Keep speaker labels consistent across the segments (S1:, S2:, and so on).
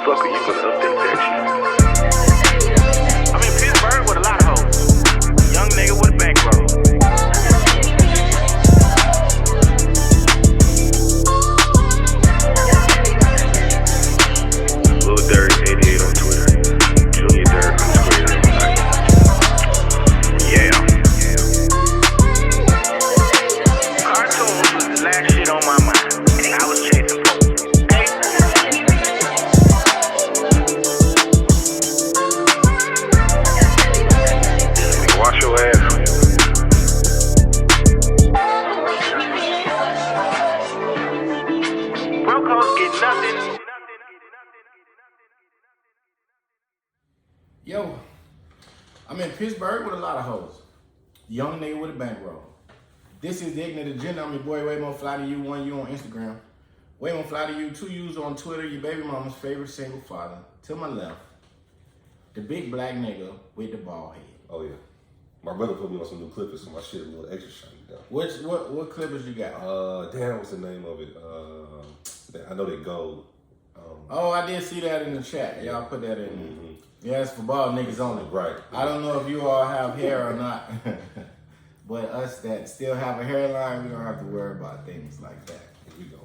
S1: fuck are you gonna update that shit? I'm in Pittsburgh with a lot of hoes. Young nigga with a bankroll. Lil Dirt 88 on Twitter. Junior Dirt on Twitter. Yeah. Cartoons was the last shit on my mind. I was chasing folks. Okay? Wash your ass. Brocos get nothing.
S2: Yo, I'm in Pittsburgh with a lot of hoes. Young nigga with a bankroll. This is the Ignant Agenda. I'm your boy, way more fly to you, 1U on Instagram. Way more fly to you, 2U's on Twitter, your baby mama's favorite single father. To my left, the big black nigga with the bald head.
S3: Oh yeah. My brother put me on some new clippers, so my shit a little extra shiny though.
S2: What clippers you got?
S3: Damn, what's the name of it? I know they gold.
S2: Oh, I did see that in the chat. Y'all put that in there.
S3: Mm-hmm.
S2: Yeah, it's for bald niggas only.
S3: Right.
S2: I don't know if you all have hair or not, but us that still have a hairline, we don't have to worry about things like that.
S3: Here we go.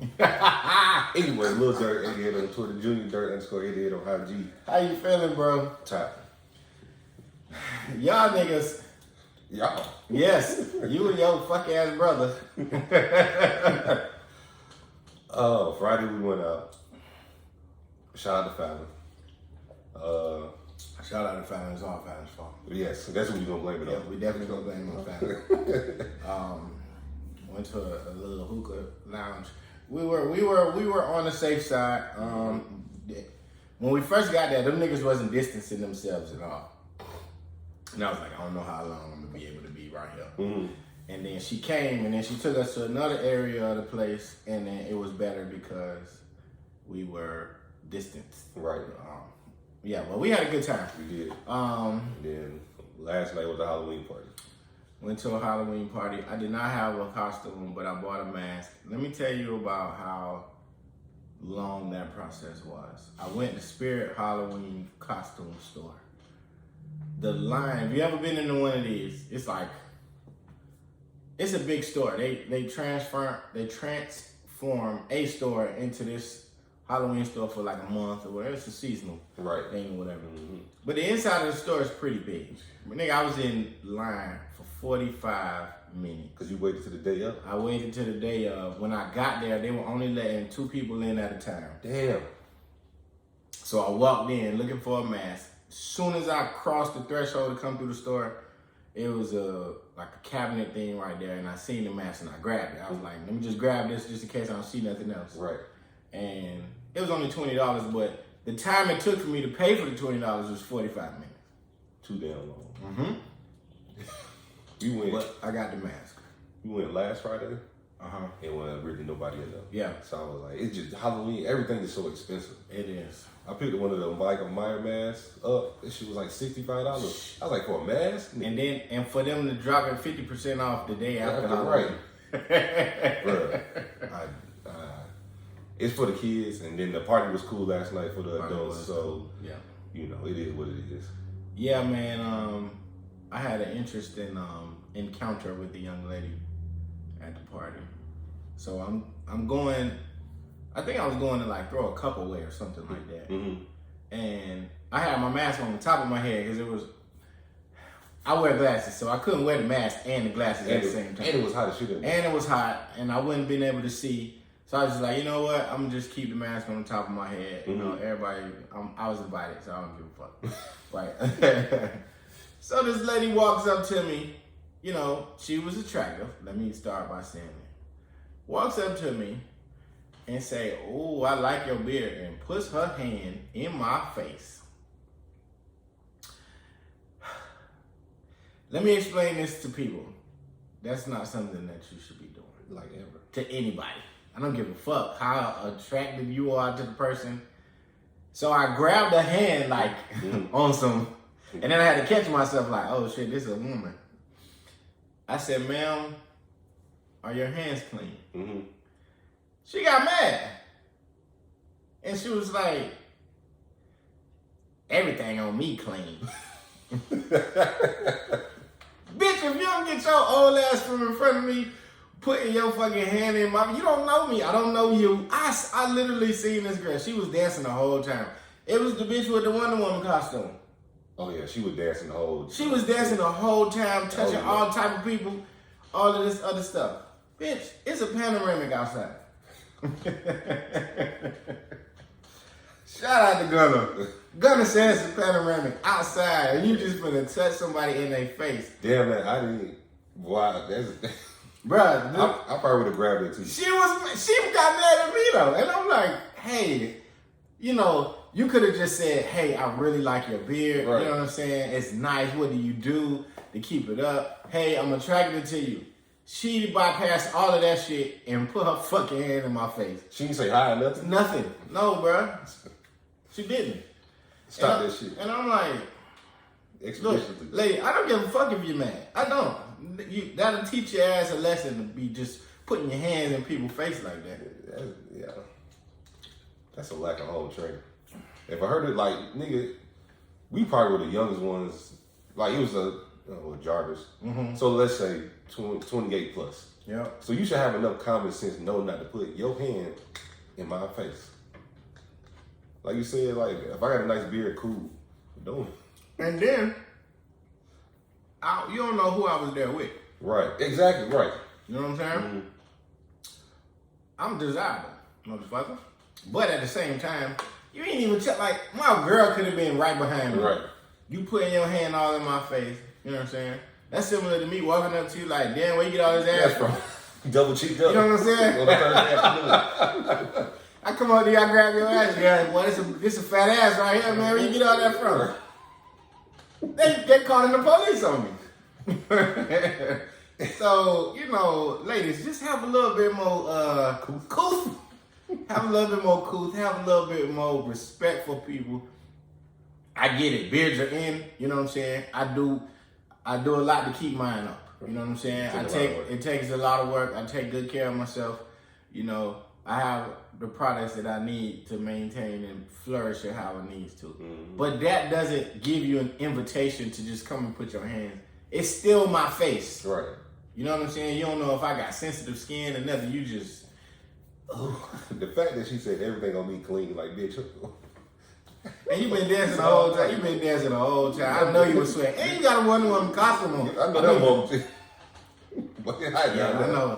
S3: Anyway, Lil Dirt 88 on Twitter, Junior Dirt _88 on IG.
S2: How you feeling, bro?
S3: Top.
S2: Y'all niggas.
S3: Y'all.
S2: Yes, you and your fuck ass brother.
S3: Friday we went out. Shout out to Fallon.
S2: Shout out to Fallon. It's all Fallon's fault.
S3: Yes, that's what you gonna blame it
S2: Yeah,
S3: on.
S2: we definitely gonna blame it on Fallon. Went to a little hookah lounge. We were on the safe side. When we first got there, them niggas wasn't distancing themselves at all. And I was like, I don't know how long I'm gonna be able to be right here.
S3: Mm-hmm.
S2: And then she came, and then she took us to another area of the place, and then it was better because we were distanced.
S3: Right.
S2: Yeah, well, we had a good time.
S3: We did.
S2: And
S3: then last night was a Halloween party.
S2: Went to a Halloween party. I did not have a costume, but I bought a mask. Let me tell you about how long that process was. I went to Spirit Halloween costume store. The line, if you ever been into one of these, it's like, it's a big store. They transform a store into this Halloween store for like a month or whatever. It's a seasonal thing or whatever. Mm-hmm. But the inside of the store is pretty big. But nigga, I was in line for 45 minutes.
S3: Cause you waited to the day up?
S2: I waited to the day of. When I got there, they were only letting 2 people in at a time.
S3: Damn.
S2: So I walked in looking for a mask. As soon as I crossed the threshold to come through the store, it was like a cabinet thing right there, and I seen the mask and I grabbed it. I was like, let me just grab this just in case I don't see nothing else.
S3: Right.
S2: And it was only $20, but the time it took for me to pay for the $20 was 45 minutes.
S3: Too damn long.
S2: Mm-hmm.
S3: You went.
S2: But I got the mask.
S3: You went last Friday.
S2: Uh-huh.
S3: It wasn't really nobody enough.
S2: Yeah.
S3: So I was like, it's just Halloween. Everything is so expensive.
S2: It is.
S3: I picked one of the Michael Myers masks up. This shit was like $65. I was like, for a mask?
S2: And for them to drop it 50% off the day after
S3: Right.
S2: Halloween.
S3: Bruh. It's for the kids, and then the party was cool last night for the adults. So
S2: yeah,
S3: you know, it is what it is.
S2: Yeah, man. I had an interesting encounter with the young lady at the party. So I'm going. I think I was going to like throw a cup away or something like that.
S3: Mm-hmm.
S2: And I had my mask on the top of my head because I wear glasses, so I couldn't wear the mask and the glasses at the same time.
S3: And it was hot as shit.
S2: And it was hot, and I wouldn't been able to see. So I was just like, you know what? I'm gonna just keep the mask on the top of my head. You know, everybody. I was invited, so I don't give a fuck. Right. So this lady walks up to me. You know, she was attractive. Let me start by saying that. Walks up to me and say, "Oh, I like your beard," and puts her hand in my face. Let me explain this to people. That's not something that you should be doing, like ever, to anybody. I don't give a fuck how attractive you are to the person. So I grabbed her hand like on some, and then I had to catch myself like, oh shit, this is a woman. I said, ma'am, are your hands clean? She got mad. And she was like, everything on me clean. Bitch, if you don't get your old ass from in front of me, putting your fucking hand in my, you don't know me. I don't know you. I literally seen this girl. She was dancing the whole time. It was the bitch with the Wonder Woman costume.
S3: Oh yeah, she was dancing the whole.
S2: She was dancing the whole time, touching all type of people, all of this other stuff. Bitch, it's a panoramic outside. Shout out to Gunner. Gunner says it's a panoramic outside, and you just finna touch somebody in their face.
S3: Damn man, I didn't. Wow, that's.
S2: Bruh,
S3: I probably would have grabbed it too.
S2: She got mad at me though, and I'm like, hey, you know, you could have just said, hey, I really like your beard.
S3: Right.
S2: You know what I'm saying? It's nice. What do you do to keep it up? Hey, I'm attracted to you. She bypassed all of that shit and put her fucking hand in my face.
S3: She didn't say hi or nothing.
S2: Nothing. No, bruh. She didn't.
S3: Stop that shit.
S2: And I'm like, look, lady, I don't give a fuck if you're mad. I don't. That'll teach your ass a lesson to be just putting your hands in people's face like that.
S3: Yeah. That's a lack of home training. If I heard it like, nigga, we probably were the youngest ones. Like, it was Jarvis. Mm-hmm. So let's say 28 plus.
S2: Yeah.
S3: So you should have enough common sense to know not to put your hand in my face. Like you said, like, if I got a nice beard, cool. Don't.
S2: And then, you don't know who I was there with.
S3: Right. Exactly. Right.
S2: You know what I'm saying? Mm-hmm. I'm desirable, motherfucker. But at the same time, you ain't even check. Like, my girl could have been right behind me.
S3: Right.
S2: You putting your hand all in my face. You know what I'm saying? That's similar to me walking up to you like, damn, where you get all this ass from?
S3: Double cheeked up.
S2: You know what I'm saying? I come up to you, I grab your ass, girl. Boy, this a fat ass right here, man. Where you get all that from? They calling the police on me. So, you know, ladies, just have a little bit more couth. Have a little bit more couth. Have a little bit more respect for people. I get it. Beards are in. You know what I'm saying? I do a lot to keep mine up. You know what I'm saying? It takes a lot of work. I take good care of myself. You know, I have the products that I need to maintain and flourish it how it needs to. Mm-hmm. But that doesn't give you an invitation to just come and put your hands. It's still my face.
S3: Right.
S2: You know what I'm saying? You don't know if I got sensitive skin or nothing. You just...
S3: The fact that she said everything on me clean, like, bitch.
S2: And you been dancing the whole time. I know you was sweating. And you got a Wonder Woman costume on.
S3: I know that moment.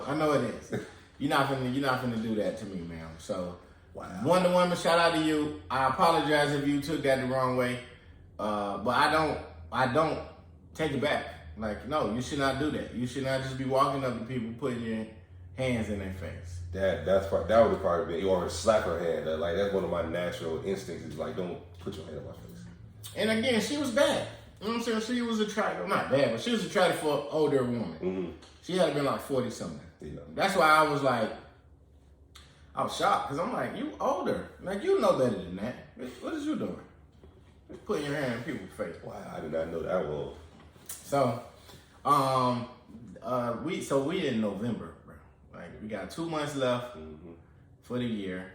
S2: I know it is. You're not finna do that to me, man. So, wow. Wonder Woman, shout out to you. I apologize if you took that the wrong way. But I don't take it back. Like, no, you should not do that. You should not just be walking up to people putting your hands in their face.
S3: That would have probably been, or slap her hand. Like, that's one of my natural instincts is like, don't put your hand in my face.
S2: And again, she was bad. You know what I'm saying? She was attractive, not bad, but she was attractive for an older woman. Mm-hmm. She had to been like 40 something. Yeah. That's why I was shocked, because I'm like, you older. Like, you know better than that. What is you doing? Just putting your hand in people's face.
S3: Wow, I did not know that one.
S2: So, we in November, bro. Like, we got 2 months left for the year.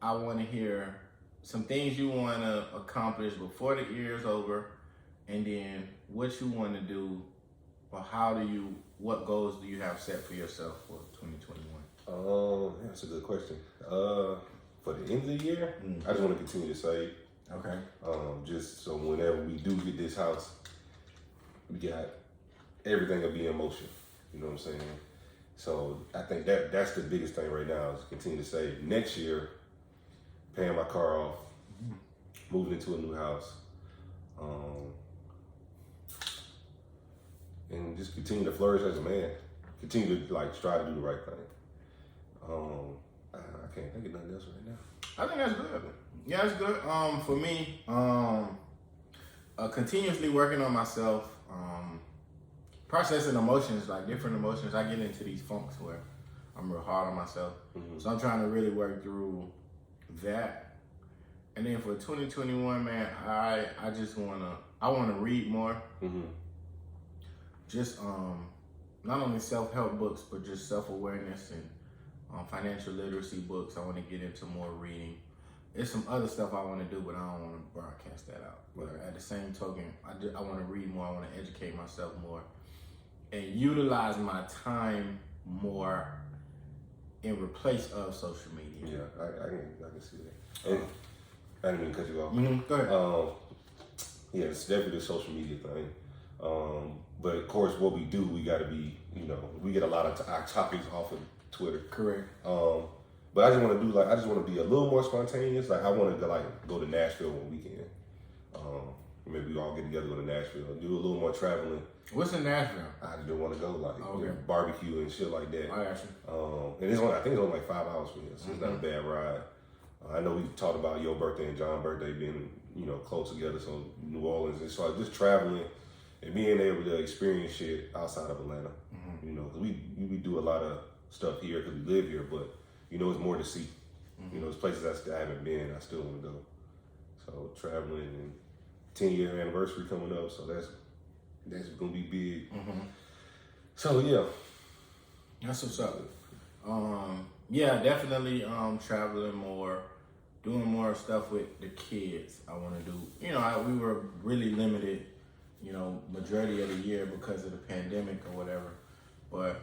S2: I want to hear some things you want to accomplish before the year is over, and then what you want to do, or what goals do you have set for yourself for 2021?
S3: That's a good question. For the end of the year, I just want to continue to save.
S2: Okay.
S3: Just so whenever we do get this house, we got everything will be in motion. You know what I'm saying? So I think that's the biggest thing right now is continue to save. Next year, paying my car off, moving into a new house, and just continue to flourish as a man. Continue to strive to do the right thing. I can't think of nothing else right now.
S2: I think that's good. Yeah, it's good. For me, continuously working on myself, processing emotions, like different emotions. I get into these funks where I'm real hard on myself. Mm-hmm. So I'm trying to really work through that. And then for 2021, man, I just wanna read more. Mm-hmm. Just not only self-help books, but just self-awareness and financial literacy books. I want to get into more reading. It's some other stuff I want to do, but I don't want to broadcast that out. But at the same token, I want to read more. I want to educate myself more and utilize my time more in replace of social media.
S3: Yeah, I can see that. And I didn't mean to cut you off.
S2: Go ahead.
S3: Yeah, it's definitely a social media thing. But of course, what we do, we got to be, we get a lot of our topics off of Twitter.
S2: Correct.
S3: But I just want to I just want to be a little more spontaneous. Like I want to go to Nashville one weekend. Maybe we all get together, go to Nashville, do a little more traveling.
S2: What's in Nashville?
S3: I just want to go, like
S2: Okay.
S3: Barbecue and shit like that.
S2: I got you.
S3: And I think it's only like 5 hours from here, so it's not a bad ride. I know we talked about your birthday and John's birthday being, close together, so New Orleans, and so just traveling and being able to experience shit outside of Atlanta. Because we do a lot of stuff here because we live here, but it's more to see. There's places I haven't been, I still want to go. So traveling and 10-year anniversary coming up, so that's gonna be big. So yeah,
S2: that's what's up. Yeah, definitely traveling more, doing more stuff with the kids. I want to do. We were really limited, majority of the year because of the pandemic or whatever. But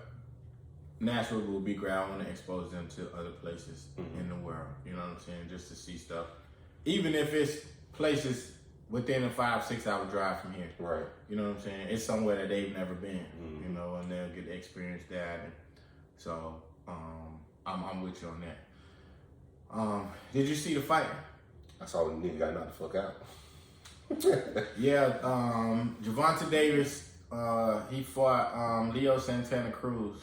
S2: Nashville will be great. I want to expose them to other places in the world. You know what I'm saying? Just to see stuff, even if it's places within a 5-6 hour drive from here.
S3: right.
S2: You know what I'm saying? It's somewhere that they've never been. And they'll get to experience that. And so I'm with you on that. Did you see the fight?
S3: I saw the nigga got knocked the fuck out.
S2: Yeah, Gervonta Davis, he fought Leo Santana Cruz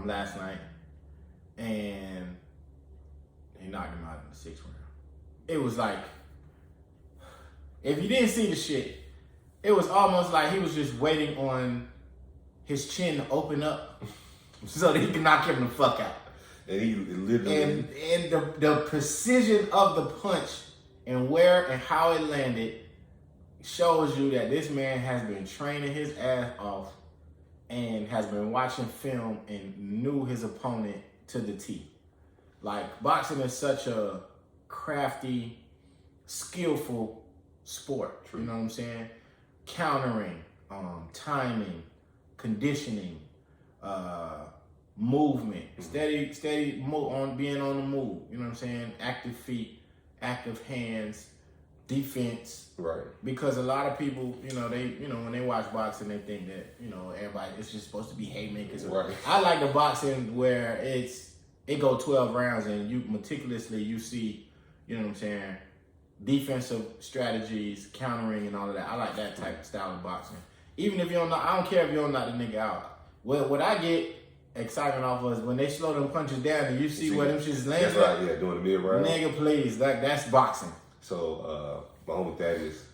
S2: last night, and he knocked him out in the 6th round. It was like, if you didn't see the shit, it was almost like he was just waiting on his chin to open up so that he can knock him the fuck out.
S3: And he literally...
S2: And the precision of the punch and where and how it landed shows you that this man has been training his ass off and has been watching film and knew his opponent to the T. Like, boxing is such a crafty, skillful sport.
S3: True.
S2: You know what I'm saying? Countering, timing, conditioning, movement, steady being on the move. You know what I'm saying? Active feet, active hands, defense.
S3: Right.
S2: Because a lot of people, when they watch boxing, they think that, everybody, it's just supposed to be haymakers.
S3: Right.
S2: I like the boxing where it go 12 rounds and you meticulously, you see, you know what I'm saying, defensive strategies, countering and all of that. I like that type of style of boxing. Even if you don't know, I don't care if you don't knock the nigga out. What I get excitement off of is when they slow them punches down and you see where them shits land.
S3: That's right, yeah, doing the mid-round.
S2: Nigga, please, that's boxing.
S3: So, my homie Thaddeus,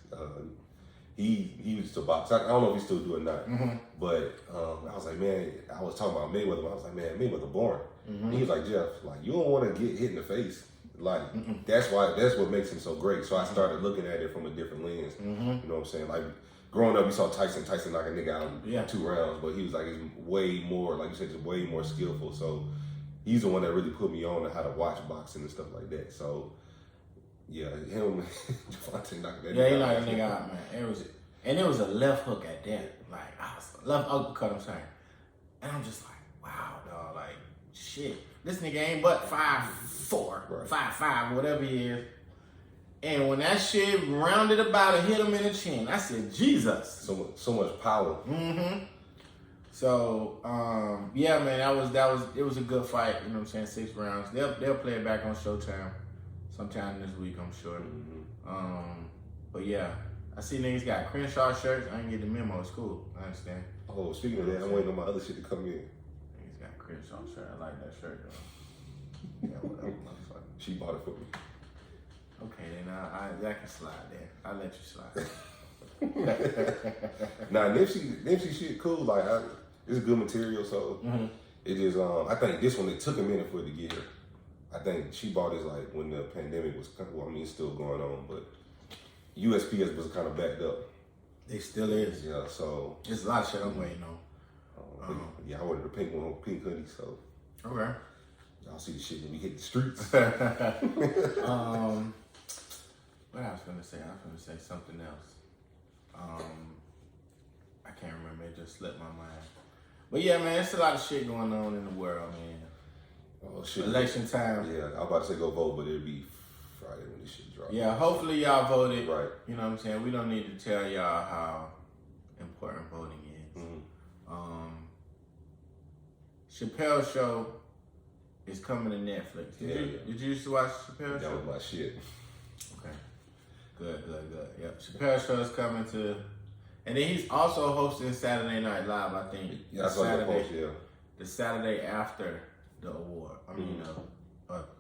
S3: he used to box. I don't know if he's still doing that, but I was like, man, I was talking about Mayweather. I was like, man, Mayweather boring. And he was like, Jeff, like, you don't want to get hit in the face. Like, that's what makes him so great. So I started looking at it from a different lens. You know what I'm saying? Like, growing up, you saw Tyson knock a nigga out in 2 rounds, but he was like, he's way more, like you said, just way more skillful. So he's the one that really put me on how to watch boxing and stuff like that. So yeah, him, Gervonta knocked that nigga out.
S2: Yeah, he knocked that nigga out, man. It was a left hook at that. Like, left uppercut, I'm saying. And I'm just like, wow, dog, like, shit. This nigga ain't but 5'4", 5'5", whatever he is. And when that shit rounded about and hit him in the chin, I said, Jesus.
S3: So much power.
S2: So, yeah, man, it was a good fight. You know what I'm saying? 6 rounds. They'll play it back on Showtime sometime this week, I'm sure. But yeah, I see niggas got Crenshaw shirts. I didn't get the memo. It's cool. I understand.
S3: Oh, speaking of that, I'm waiting on my other shit to come in.
S2: Niggas got Crenshaw shirt. I like that shirt though. Yeah, whatever, motherfucker.
S3: She bought it for me.
S2: Okay, then that can slide there. I'll let you slide.
S3: Nah, Nipsey shit cool. Like, it's good material, so it just, I think this one, it took a minute for it to get here. I think she bought it like when the pandemic was, it's still going on, but USPS was kind of backed up.
S2: It still is.
S3: Yeah, so.
S2: There's a lot of shit I'm waiting on.
S3: Yeah, I ordered a pink hoodie, so.
S2: Okay.
S3: Y'all see the shit when we hit the streets.
S2: What I was gonna say? I was gonna say something else. I can't remember. It just slipped my mind. But yeah, man, it's a lot of shit going on in the world, man.
S3: Oh shit.
S2: Election time.
S3: Yeah, I was about to say go vote, but it'll be Friday when this shit drops.
S2: Yeah, hopefully y'all voted.
S3: Right.
S2: You know what I'm saying? We don't need to tell y'all how important voting is. Chappelle's show is coming to Netflix. Did you used to watch Chappelle's show?
S3: That was my shit.
S2: Okay. Good. Yep. Chappelle's show is coming to, and then he's also hosting Saturday Night Live, I think.
S3: Yeah, I saw that post, yeah.
S2: The Saturday after the award.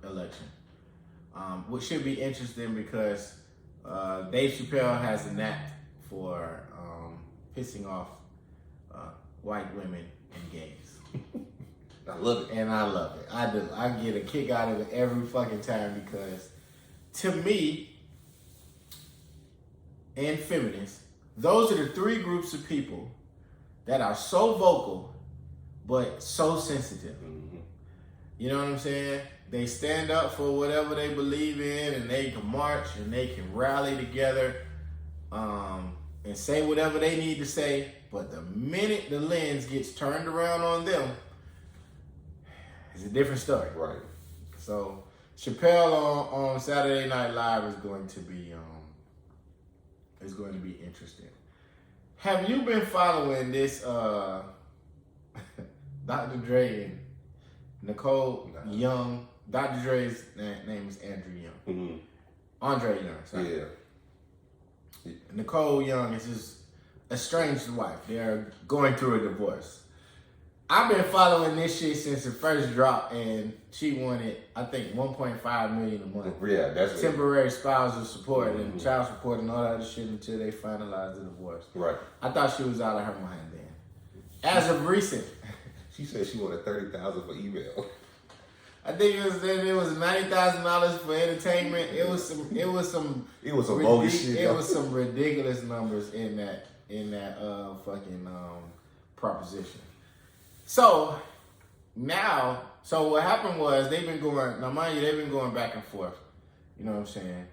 S2: Election. Which should be interesting because Dave Chappelle has a knack for pissing off white women and gays.
S3: I love it.
S2: And I love it. I do. I get a kick out of it every fucking time because to me and feminists, those are the three groups of people that are so vocal but so sensitive.
S3: Mm-hmm.
S2: You know what I'm saying? They stand up for whatever they believe in and they can march and they can rally together and say whatever they need to say. But the minute the lens gets turned around on them, it's a different story.
S3: Right.
S2: So Chappelle on Saturday Night Live is going to be interesting. Have you been following this Dr. Dre and Nicole Young? Dr. Dre's name is Andrew Young.
S3: Mm-hmm.
S2: Andre Young, sorry.
S3: Yeah.
S2: Nicole Young is his estranged wife. They're going through a divorce. I've been following this shit since it first dropped, and she wanted, I think, $1.5 million a month.
S3: Yeah, that's
S2: temporary spousal support and child support and all that other shit until they finalized the divorce.
S3: Right.
S2: I thought she was out of her mind then. As of recent,
S3: she said she wanted $30,000 for email.
S2: I think it was $90,000 for entertainment. It was some
S3: bogus shit.
S2: It was some ridiculous numbers in that fucking proposition. So what happened was they've been going, now mind you, they've been going back and forth. You know what I'm saying?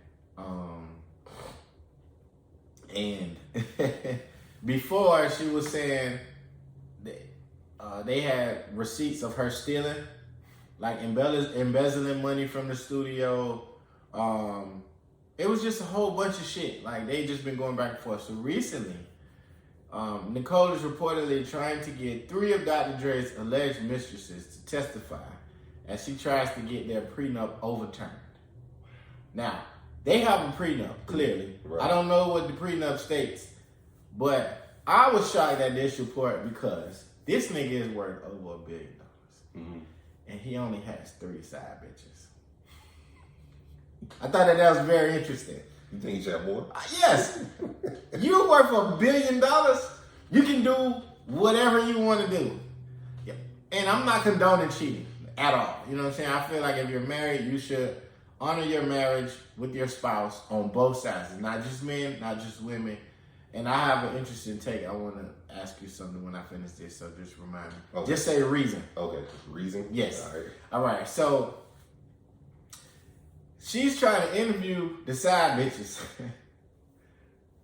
S2: And before she was saying they had receipts of her stealing, like embezzling money from the studio. It was just a whole bunch of shit. Like they just been going back and forth. So recently, Nicole is reportedly trying to get 3 of Dr. Dre's alleged mistresses to testify as she tries to get their prenup overturned. Now, they have a prenup, clearly. Right. I don't know what the prenup states, but I was shocked at this report because this nigga is worth over $1 billion. Mm-hmm. And he only has 3 side bitches. I thought that was very interesting.
S3: You think he should have more?
S2: Yes. You're worth $1 billion. You can do whatever you want to do. Yeah. And I'm not condoning cheating at all. You know what I'm saying? I feel like if you're married, you should honor your marriage with your spouse on both sides. Not just men, not just women. And I have an interesting take. I want to ask you something when I finish this, so just remind me. Okay. Just say reason.
S3: Okay. Reason?
S2: Yes.
S3: All right.
S2: All right. So she's trying to interview the side bitches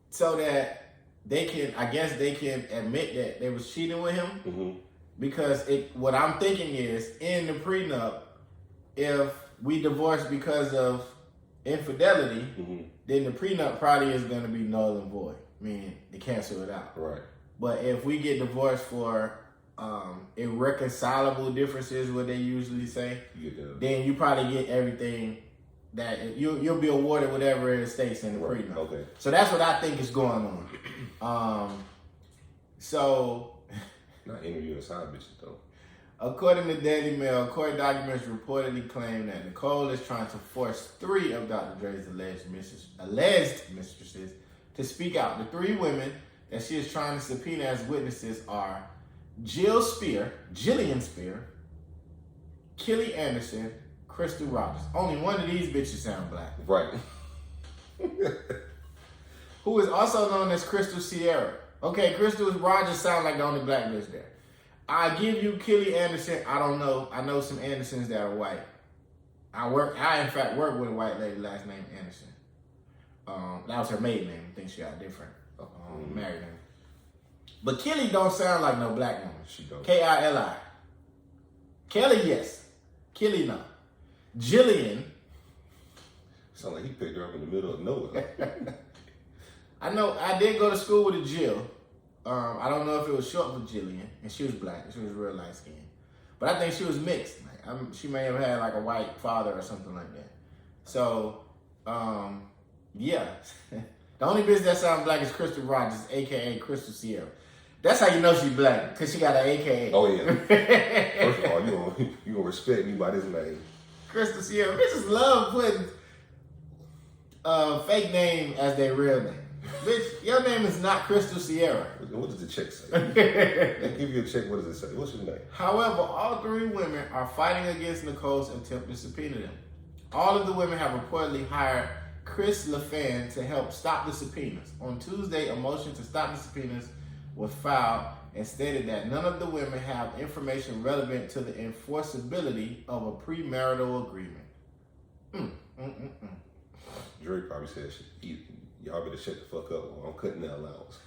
S2: so that they can admit that they was cheating with him. Mm-hmm. Because what I'm thinking is, in the prenup, if we divorce because of infidelity, mm-hmm. then the prenup probably is going to be null and void, meaning they cancel it out.
S3: Right.
S2: But if we get divorced for irreconcilable differences, what they usually say, then you probably get everything that you'll be awarded whatever it states in the prenup. Okay. So that's what I think is going on. So
S3: not interviewing side bitches though.
S2: According to Daily Mail, court documents reportedly claim that Nicole is trying to force 3 of Dr. Dre's alleged mistresses to speak out. The 3 women that she is trying to subpoena as witnesses are Jillian Spear, Kelly Anderson, Crystal Rogers. Only one of these bitches sound black.
S3: Right.
S2: Who is also known as Crystal Sierra. Okay, Crystal Rogers sound like the only black bitch there. I give you Kelly Anderson. I don't know. I know some Andersons that are white. I in fact work with a white lady, last name Anderson. That was her maiden name. I think she got a different married name. But Kelly don't sound like no black woman.
S3: She don't.
S2: K-I-L-I. Kelly, yes. Kelly, no. Jillian.
S3: Sound like he picked her up in the middle of nowhere.
S2: I know. I did go to school with a Jill. I don't know if it was short for Jillian, and she was black. She was real light skinned, but I think she was mixed. Like, she may have had like a white father or something like that. So, yeah. The only bitch that sounds black is Crystal Rogers, aka Crystal Sierra. That's how you know she's black, because she got an AKA.
S3: Oh, yeah. First of all, you gonna respect me by this name.
S2: Crystal Sierra. Bitches love putting fake name as their real name. Bitch, your name is not Crystal Sierra.
S3: What does the check say? They give you a check, what does it say? What's your name?
S2: However, all three women are fighting against Nicole's attempt to subpoena them. All of the women have reportedly hired Chris LaFan to help stop the subpoenas. On Tuesday, a motion to stop the subpoenas was filed and stated that none of the women have information relevant to the enforceability of a premarital agreement.
S3: Dre probably said, y'all better shut the fuck up or I'm cutting the allowance.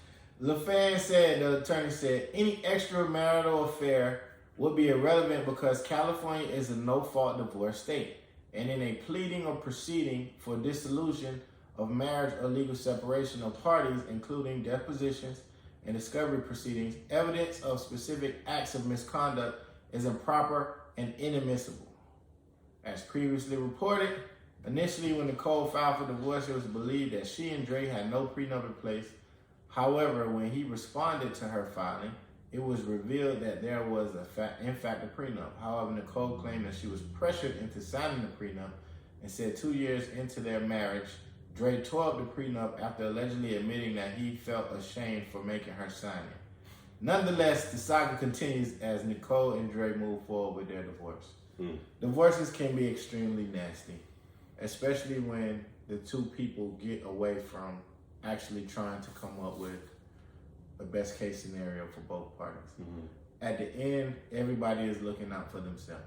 S2: LaFan said, the attorney said, any extramarital affair would be irrelevant because California is a no-fault divorce state. And in a pleading or proceeding for dissolution of marriage or legal separation of parties, including depositions and discovery proceedings, evidence of specific acts of misconduct is improper and inadmissible. As previously reported, initially when Nicole filed for divorce, it was believed that she and Dre had no prenup in place. However, when he responded to her filing, it was revealed that there was in fact a prenup. However, Nicole claimed that she was pressured into signing the prenup and said 2 years into their marriage, Dre tore up the prenup after allegedly admitting that he felt ashamed for making her sign it. Nonetheless, the saga continues as Nicole and Dre move forward with their divorce. Divorces can be extremely nasty, especially when the two people get away from actually trying to come up with a best case scenario for both parties. At the end, everybody is looking out for themselves.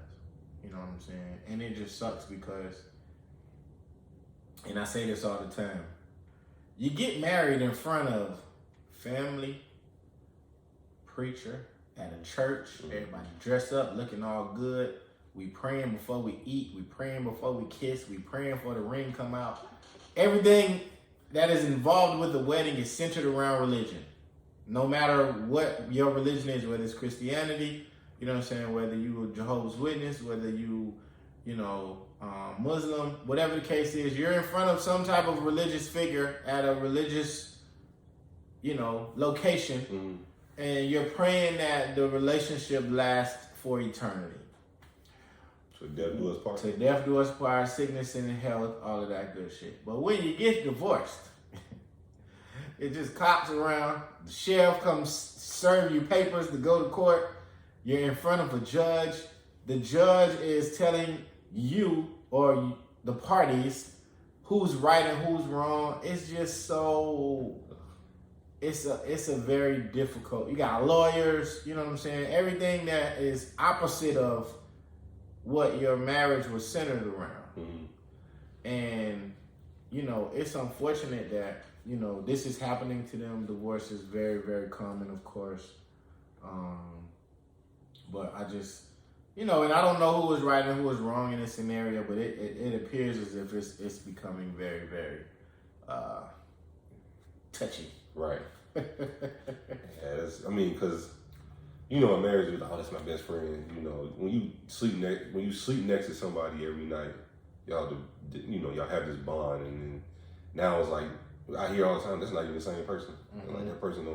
S2: You know what I'm saying? And it just sucks because, and I say this all the time, you get married in front of family, preacher, at a church, everybody dressed up, looking all good. We praying before we eat. We praying before we kiss. We praying for the ring come out. Everything that is involved with the wedding is centered around religion. No matter what your religion is, whether it's Christianity, you know what I'm saying, whether you a Jehovah's Witness, whether you Muslim, whatever the case is, you're in front of some type of religious figure at a religious, location, and you're praying that the relationship lasts for eternity.
S3: So death do us part.
S2: To death do us part, sickness and health, all of that good shit. But when you get divorced, it just cops around. The sheriff comes serve you papers to go to court. You're in front of a judge. The judge is telling you or the parties who's right and who's wrong. It's just so. It's a very difficult. You got lawyers. You know what I'm saying. Everything that is opposite of what your marriage was centered around. And it's unfortunate that this is happening to them. Divorce is very, very common, of course. But I just, and I don't know who was right and who was wrong in this scenario, but it appears as if it's becoming very, very touchy.
S3: Right. Because in marriage, you're like, oh, that's my best friend. When you sleep next to somebody every night, y'all have this bond, and then now it's like I hear all the time, that's not even the same person. Like that person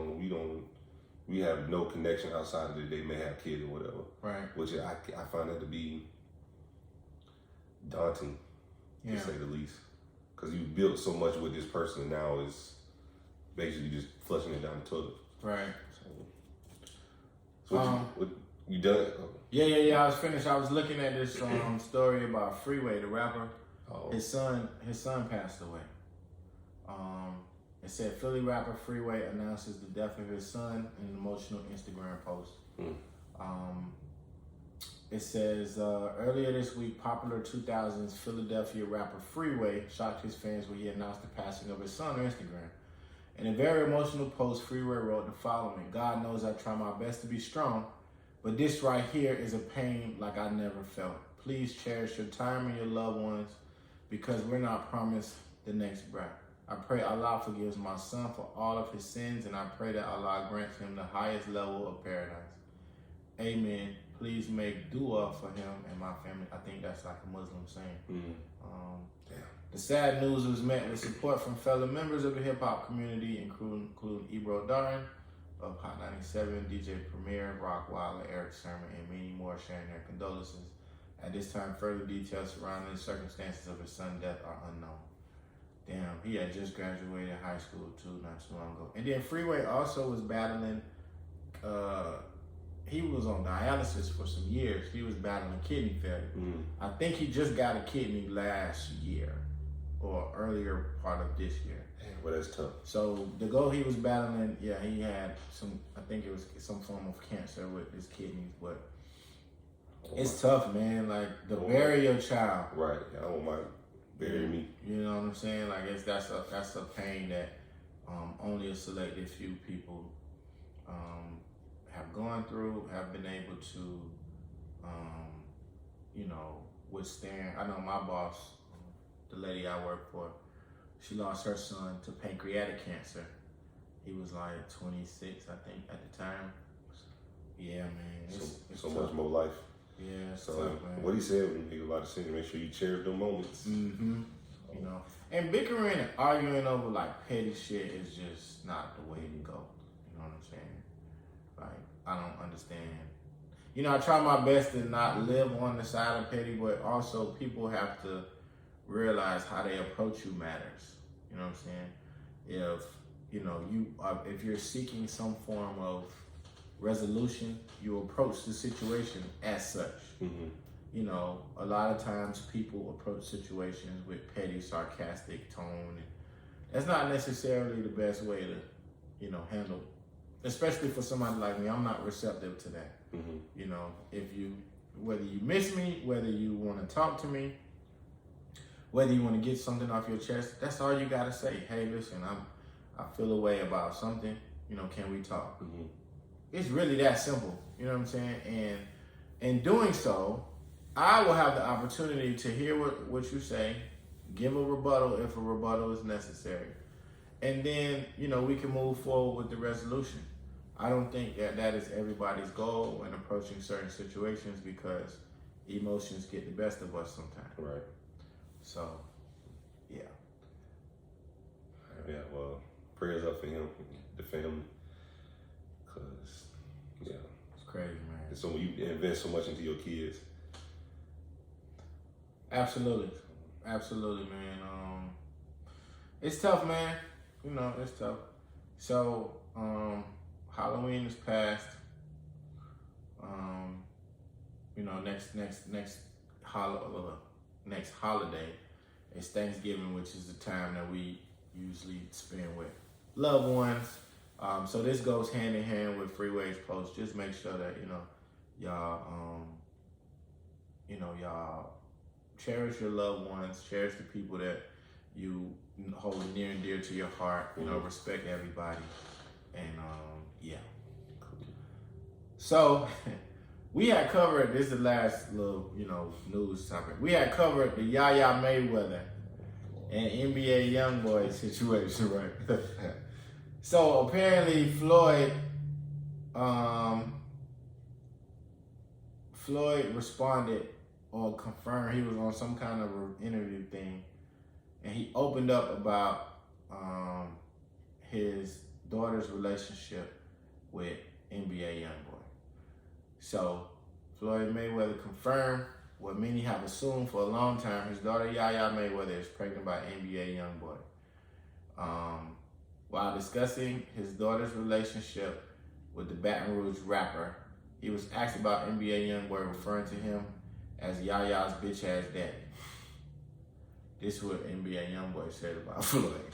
S3: we have no connection outside of it. They may have kids or whatever. Right. Which I find that to be daunting, to say the least. Because you built so much with this person, and now it's basically just flushing it down the toilet. Right. So what you done?
S2: Yeah. I was finished. I was looking at this story about Freeway, the rapper.
S3: Oh.
S2: His son passed away. It said Philly rapper Freeway announces the death of his son in an emotional Instagram post. It says, earlier this week, popular 2000s Philadelphia rapper Freeway shocked his fans when he announced the passing of his son on Instagram. In a very emotional post, Freeway wrote the following: "God knows I try my best to be strong, but this right here is a pain like I never felt. Please cherish your time and your loved ones because we're not promised the next breath. I pray Allah forgives my son for all of his sins, and I pray that Allah grants him the highest level of paradise. Amen. Please make dua for him and my family." I think that's like a Muslim saying. The sad news was met with support from fellow members of the hip-hop community, including Ebro Darren of Hot 97, DJ Premier, Rock Wilder, Eric Sermon, and many more sharing their condolences. At this time, further details surrounding the circumstances of his son's death are unknown. Damn, he had just graduated high school too, not too long ago. And then Freeway also was battling, he was on dialysis for some years. He was battling kidney failure. I think he just got a kidney last year or earlier part of this year.
S3: Damn, well, that's tough.
S2: So the goal he was battling, yeah, he had some, I think it was some form of cancer with his kidneys, but it's tough, man. Like, to bury your child.
S3: Right. I don't mind bury me.
S2: You know what I'm saying? Like, that's a pain that only a selected few people have gone through, have been able to, withstand. I know my boss, the lady I work for, she lost her son to pancreatic cancer. He was like 26, I think, at the time. Yeah, man. It's
S3: so much more life.
S2: Yeah, it's
S3: so
S2: tough, man.
S3: What he said when he was about to say, make sure you cherish those moments.
S2: You know, and bickering and arguing over like petty shit is just not the way to go. You know what I'm saying? Like, I don't understand. You know, I try my best to not live on the side of petty, but also people have to realize how they approach you matters. You know what I'm saying? If you're seeking some form of resolution, you approach the situation as such. You know, a lot of times people approach situations with petty, sarcastic tone, and that's not necessarily the best way to, handle, especially for somebody like me. I'm not receptive to that. You know, whether you miss me, whether you want to talk to me, whether you want to get something off your chest, that's all you got to say. Hey, listen, I feel a way about something, can we talk? It's really that simple, you know what I'm saying? And in doing so, I will have the opportunity to hear what you say, give a rebuttal if a rebuttal is necessary. And then, we can move forward with the resolution. I don't think that is everybody's goal when approaching certain situations because emotions get the best of us sometimes.
S3: Right.
S2: So, yeah.
S3: Yeah, well, prayers up for him, the family. Because, yeah.
S2: It's crazy, man.
S3: And so when you invest so much into your kids.
S2: Absolutely, man. It's tough, man. It's tough. So, Halloween is past. Next holiday is Thanksgiving, which is the time that we usually spend with loved ones. So this goes hand in hand with Freeway's post. Just make sure that y'all cherish your loved ones, cherish the people that you hold near and dear to your heart. Respect everybody, and yeah. So we had covered, this is the last little news topic. We had covered the Yaya Mayweather and NBA YoungBoy situation, right? So apparently Floyd responded or confirmed he was on some kind of interview thing, and he opened up about his daughter's relationship with NBA YoungBoy. So Floyd Mayweather confirmed what many have assumed for a long time. His daughter Yaya Mayweather is pregnant by NBA YoungBoy. While discussing his daughter's relationship with the Baton Rouge rapper, he was asked about NBA YoungBoy, referring to him as Yaya's bitch ass daddy. This is what NBA YoungBoy said about Floyd.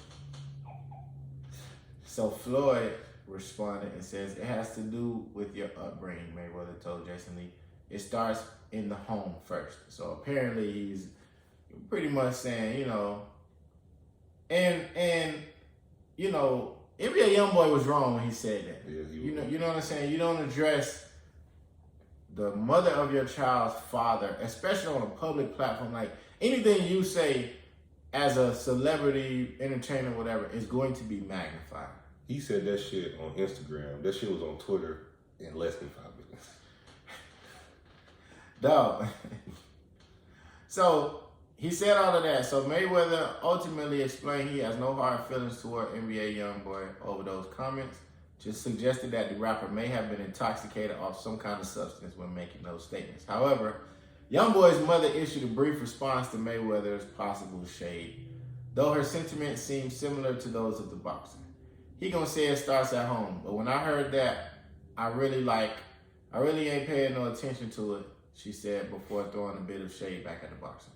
S2: So Floyd responded and says, it has to do with your upbringing, Mayweather told Jason Lee. It starts in the home first. So apparently he's pretty much saying, you know, and you know, NBA Youngboy was wrong when he said that.
S3: Yeah,
S2: you know what I'm saying? You don't address the mother of your child's father, especially on a public platform. Like, anything you say as a celebrity, entertainer, whatever, is going to be magnified.
S3: He said that shit on Instagram. That shit was on Twitter in less than 5 minutes.
S2: Dog. So he said all of that. So Mayweather ultimately explained he has no hard feelings toward NBA Youngboy over those comments. Just suggested that the rapper may have been intoxicated off some kind of substance when making those statements. However, Youngboy's mother issued a brief response to Mayweather's possible shade, though her sentiments seemed similar to those of the boxer. He gonna say it starts at home, but when I heard that, I really ain't paying no attention to it, she said before throwing a bit of shade back at the boxer.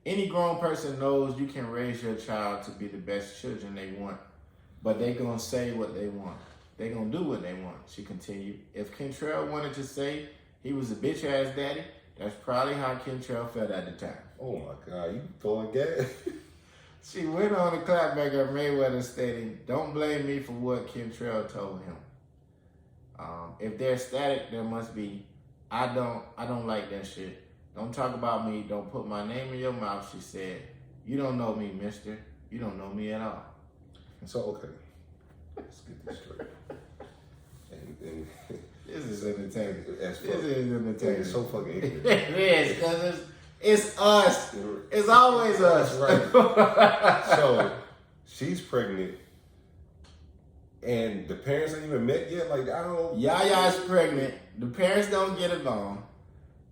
S2: Any grown person knows you can raise your child to be the best children they want, but they gonna say what they want. They gonna do what they want, she continued. If Kentrell wanted to say he was a bitch-ass daddy, that's probably how Kentrell felt at the time.
S3: Oh my God, you throwing gas?
S2: She went on to clap back at Mayweather, stating, "Don't blame me for what Kentrell told him. If they're static, there must be. I don't like that shit. Don't talk about me. Don't put my name in your mouth," she said. "You don't know me, mister. You don't know me at all."
S3: So, okay. Let's get this straight. And
S2: This is entertaining.
S3: This
S2: is entertaining.
S3: It's so fucking ignorant.
S2: It is, because it's us. It's always us.
S3: Right. So, she's pregnant, and the parents ain't even met yet? Like, I don't...
S2: Yaya's pregnant. The parents don't get along.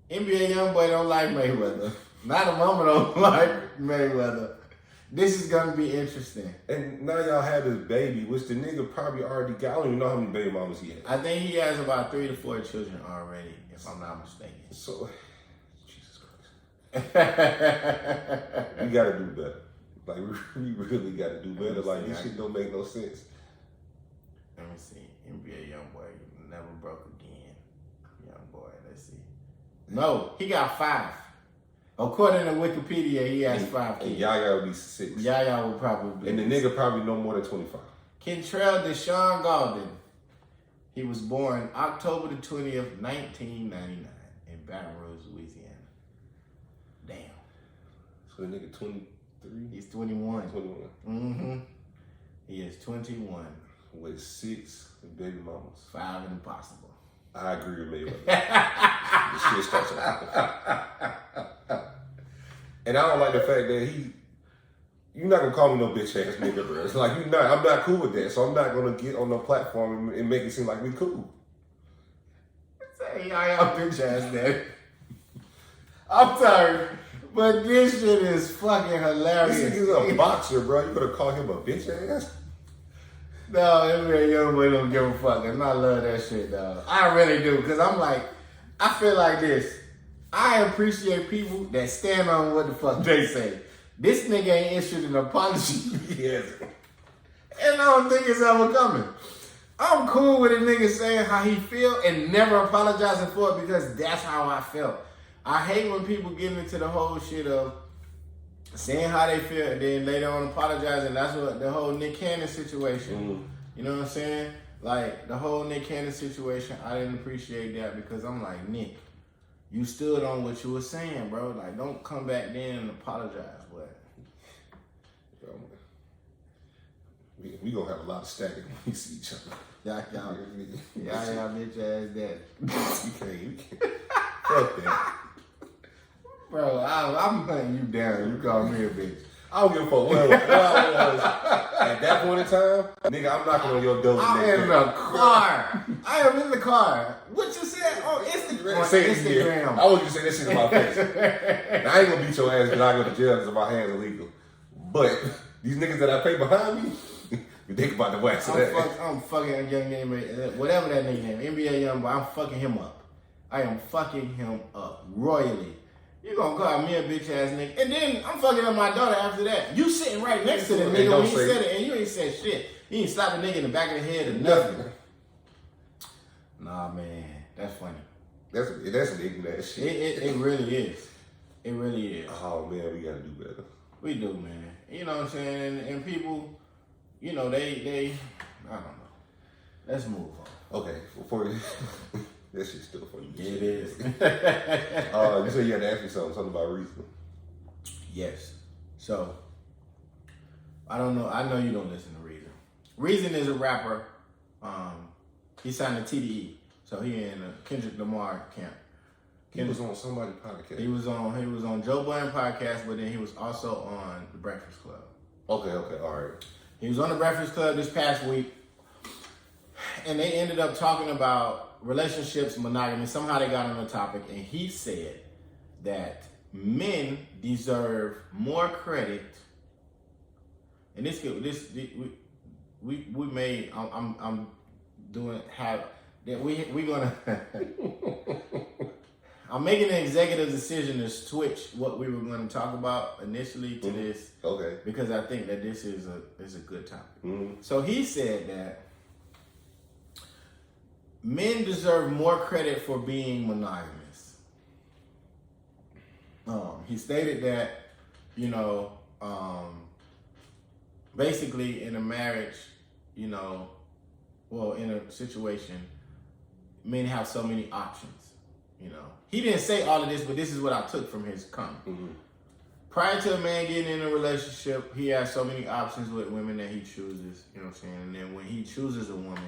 S2: NBA Youngboy don't like Mayweather. Not the mama don't like Mayweather. This is gonna be interesting.
S3: And now y'all have this baby, which the nigga probably already got. I don't even know how many baby mamas he has.
S2: I think he has about 3 to 4 children already, if I'm not mistaken.
S3: So, Jesus Christ. We gotta do better. Like, we really gotta do better. Like, this shit don't make no sense.
S2: Let me see. NBA Youngboy never broke again. Youngboy, let's see. No, he got 5. According to Wikipedia, he has 5 kids.
S3: And Yaya will be 6.
S2: Yaya will probably be.
S3: And the nigga probably no more than 25.
S2: Kentrell Deshaun Gaulden. He was born October the 20th, 1999 in Baton Rouge, Louisiana. Damn.
S3: So the nigga 23?
S2: He's 21.
S3: 21.
S2: Mm-hmm. He is 21.
S3: With 6 baby mamas.
S2: 5 impossible.
S3: I agree with Mayweather. The shit starts out. And I don't like the fact that you're not gonna call me no bitch ass nigga, bro. It's like I'm not cool with that. So I'm not gonna get on the platform and make it seem like we cool.
S2: Say y'all bitch ass daddy. I'm sorry, but this shit is fucking hilarious.
S3: This nigga's a boxer, bro. You gonna call him a bitch ass?
S2: No, NBA Youngboy don't give a fuck, and I love that shit, dog. I really do, because I'm like, I feel like this. I appreciate people that stand on what the fuck they say. This nigga ain't issued an apology yet. And I don't think it's ever coming. I'm cool with a nigga saying how he feel and never apologizing for it, because that's how I felt. I hate when people get into the whole shit of saying how they feel and then later on apologizing. That's what the whole Nick Cannon situation.
S3: Mm-hmm.
S2: You know what I'm saying? Like, the whole Nick Cannon situation, I didn't appreciate that, because I'm like, Nick, you stood on what you were saying, bro. Like, don't come back then and apologize. But
S3: we gonna have a lot of static when we see each other.
S2: y'all bitch ass dad.
S3: We can't. Fuck that.
S2: Bro, I'm putting you down. You call me a bitch.
S3: I don't give a fuck what I was. At that point in time, nigga, I'm knocking on your door.
S2: I'm in the car. I am in the car. What you said on Instagram?
S3: I want you to say that shit in my face. Now, I ain't gonna beat your ass because I go to jail because my hands illegal. But these niggas that I pay behind me, you think about the wax of that.
S2: I'm fucking a young name, whatever that nigga name, NBA Youngboy. I'm fucking him up. I am fucking him up royally. You gonna call me a bitch ass nigga, and then I'm fucking up my daughter after that. You sitting right next to the nigga when he said it, and you ain't said shit. You ain't slapped the nigga in the back of the head or nothing. Nah, man, that's funny.
S3: That's an ignorant shit.
S2: It really is. It really is.
S3: Oh man, we gotta do better.
S2: We do, man. You know what I'm saying? And people, you know, they I don't know. Let's move on.
S3: Okay, before that shit's still funny.
S2: It is.
S3: You said you had to ask me something about Reason.
S2: Yes. So, I don't know. I know you don't listen to Reason. Reason is a rapper. He signed to TDE. So he in the Kendrick Lamar camp.
S3: He was on somebody's podcast.
S2: He was on Joe Budden podcast, but then he was also on The Breakfast Club.
S3: Okay, all right.
S2: He was on The Breakfast Club this past week, and they ended up talking about relationships, monogamy. Somehow they got on the topic, and he said that men deserve more credit. And we made. I'm doing have that we gonna. I'm making an executive decision to switch what we were going to talk about initially to this.
S3: Okay.
S2: Because I think that this is a good topic.
S3: Mm-hmm.
S2: So he said that men deserve more credit for being monogamous. He stated that, you know, basically in a marriage, you know, well, in a situation, men have so many options. You know, he didn't say all of this, but this is what I took from his comment. Mm-hmm. Prior to a man getting in a relationship, he has so many options with women that he chooses, you know what I'm saying? And then when he chooses a woman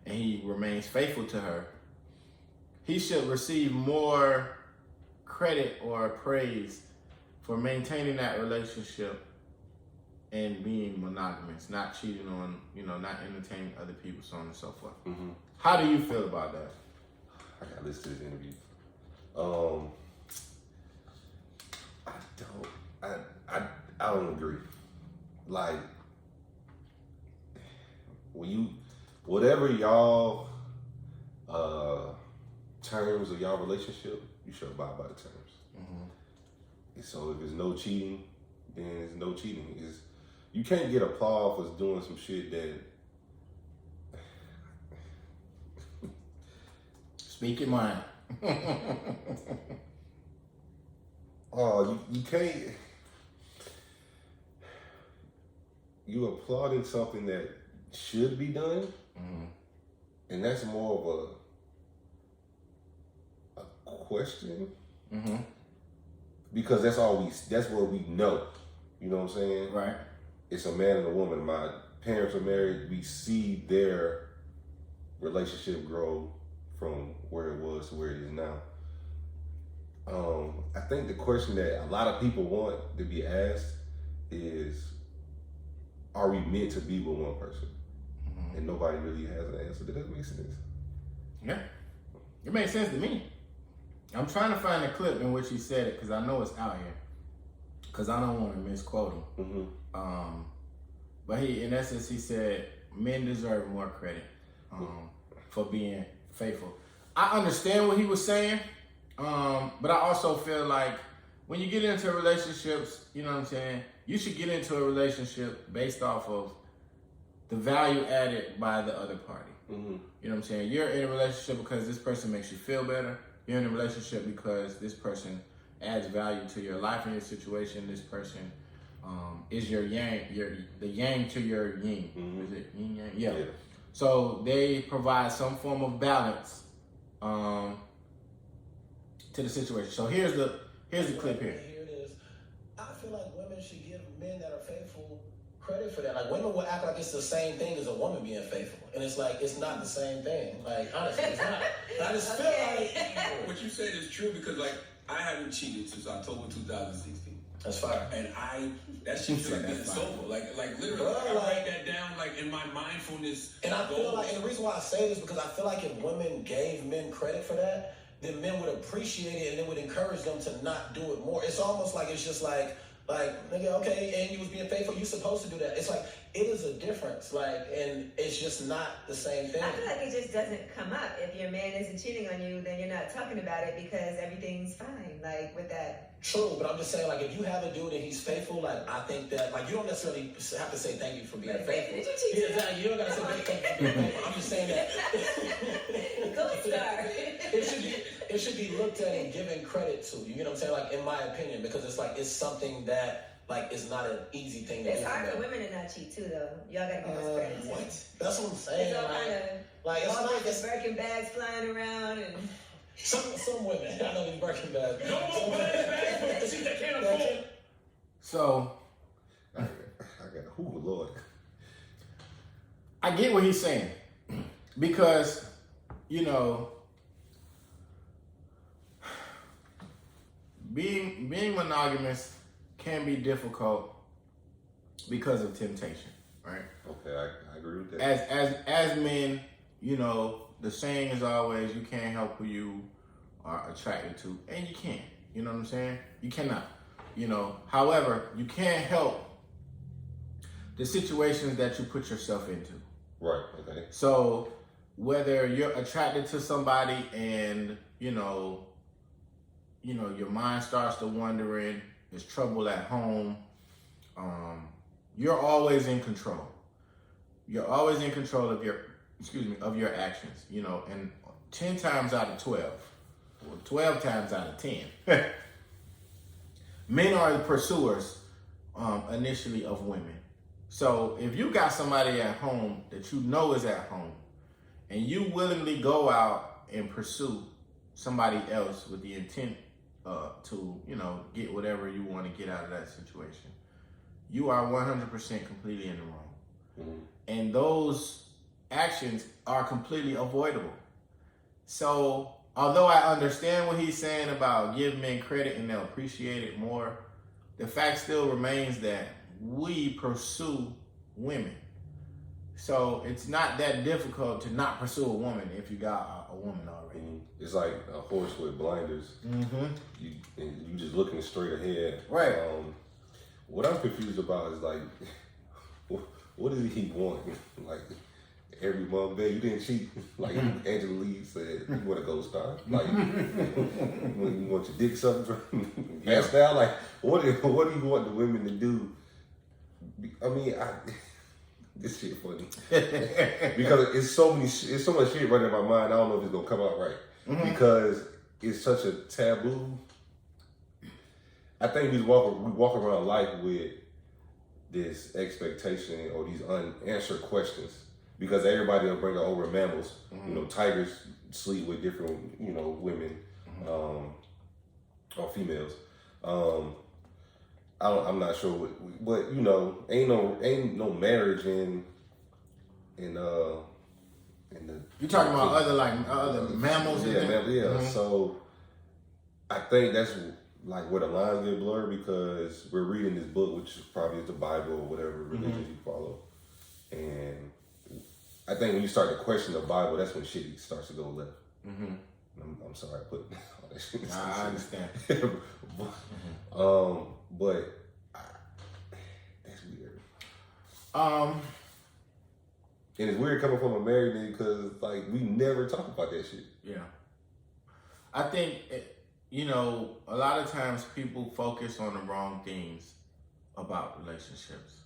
S2: and he remains faithful to her, he should receive more credit or praise for maintaining that relationship and being monogamous, not cheating on, you know, not entertaining other people, so on and so forth. Mm-hmm. How do you feel about that?
S3: I gotta listen to this interview. I don't agree. Like, whatever y'all terms of y'all relationship, you should abide by the terms. Mm-hmm. And so if there's no cheating, then there's no cheating. You can't get applause for doing some shit that.
S2: Speak your mind.
S3: Oh, you can't. You applauding something that should be done, mm-hmm. and that's more of a question, mm-hmm. because that's what we know. You know what I'm saying?
S2: Right. It's
S3: a man and a woman. My parents are married. We see their relationship grow from where it was to where it is now. I think the question that a lot of people want to be asked is, are we meant to be with one person? Mm-hmm. And nobody really has an answer. That doesn't make sense.
S2: Yeah. It makes sense to me. I'm trying to find a clip in which he said it because I know it's out here. Because I don't want to misquote him. Mm-hmm. But in essence, he said men deserve more credit for being faithful. I understand what he was saying, but I also feel like when you get into relationships, you know what I'm saying, you should get into a relationship based off of the value added by the other party. Mm-hmm. You know what I'm saying? You're in a relationship because this person makes you feel better. You're in a relationship because this person adds value to your life and your situation. This person is your yang, the yang to your yin. Mm-hmm. Is it yin yang? Yeah. So they provide some form of balance to the situation. So here's the clip here.
S4: Here it is. I feel like women should give men that are faithful credit for that. Like, women will act like it's the same thing as a woman being faithful, and it's like it's not the same thing. Like, honestly, it's not. I just feel like
S5: what you said is true because, like, I haven't cheated since October 2016.
S4: That's fire.
S5: And that shit feels like getting sober. Like literally, I write that down like in my mindfulness.
S4: And I feel like, and the reason why I say this is because I feel like if women gave men credit for that, then men would appreciate it and it would encourage them to not do it more. It's almost like it's just like Like, nigga, okay, and you was being faithful, you supposed to do that. It's like, it is a difference, like, and it's just not the same thing.
S6: I feel like it just doesn't come up. If your man isn't cheating on you, then you're not talking about it because everything's fine, like, with that.
S4: True, but I'm just saying, like, if you have a dude and he's faithful, like, I think that, like, you don't necessarily have to say thank you for being faithful.
S6: Did you cheat?
S4: Yeah, exactly. You don't gotta say thank you for being faithful. I'm just saying that.
S6: Gold star.
S4: It should be looked at and given credit to. You get what I'm saying? Like, in my opinion, because it's like, it's something that, like, it's not an easy thing to do.
S6: It's hard for women to not cheat too, though. Y'all gotta give us credit too.
S4: What? That's what I'm saying.
S6: It's all kind of
S4: like, it's
S6: all
S4: not.
S6: kinds of Birkin bags flying around and.
S4: Some women, I know these Birkin bags.
S5: No more bags. See, they can't afford.
S2: So,
S3: I got, Lord.
S2: I get what he's saying. Because, you know, being monogamous can be difficult because of temptation, right?
S3: Okay, I agree with that.
S2: As men, you know, the saying is always, you can't help who you are attracted to, and you can't. You know what I'm saying? You cannot. You know, however, you can't help the situations that you put yourself into.
S3: Right. Okay.
S2: So whether you're attracted to somebody and you know, your mind starts to wandering, there's trouble at home, you're always in control. You're always in control of your actions, you know, and 10 times out of 12, or 12 times out of 10, men are the pursuers initially of women. So if you got somebody at home that you know is at home, and you willingly go out and pursue somebody else with the intent to, you know, get whatever you want to get out of that situation, you are 100% completely in the wrong.
S3: Mm-hmm.
S2: And those actions are completely avoidable. So although I understand what he's saying about give men credit and they'll appreciate it more, the fact still remains that we pursue women. So it's not that difficult to not pursue a woman if you got a woman already.
S3: Mm-hmm. It's like a horse with blinders.
S2: Mm-hmm.
S3: You just looking straight ahead.
S2: Right.
S3: What I'm confused about is like, what does he want? Like every month, babe, you didn't cheat. Like Angela Lee said, you want a gold star? Like you want your dick sucked? Yes, now, like what do you want the women to do? I mean, this shit funny because it's so much shit running in my mind. I don't know if it's gonna come out right because it's such a taboo. I think we walk around life with this expectation or these unanswered questions because everybody will bring over mammals. You know, tigers sleep with different women or females. I'm not sure but ain't no marriage in the.
S2: You talking about other mammals?
S3: Yeah, yeah. So I think that's like where the lines get blurred because we're reading this book, which probably is the Bible or whatever religion you follow, and I think when you start to question the Bible, that's when shit starts to go left. Mm-hmm. I'm sorry, I put all that shit.
S2: I understand.
S3: But that's weird. And it's weird coming from a married nigga because like we never talk about that shit.
S2: Yeah, I think a lot of times people focus on the wrong things about relationships.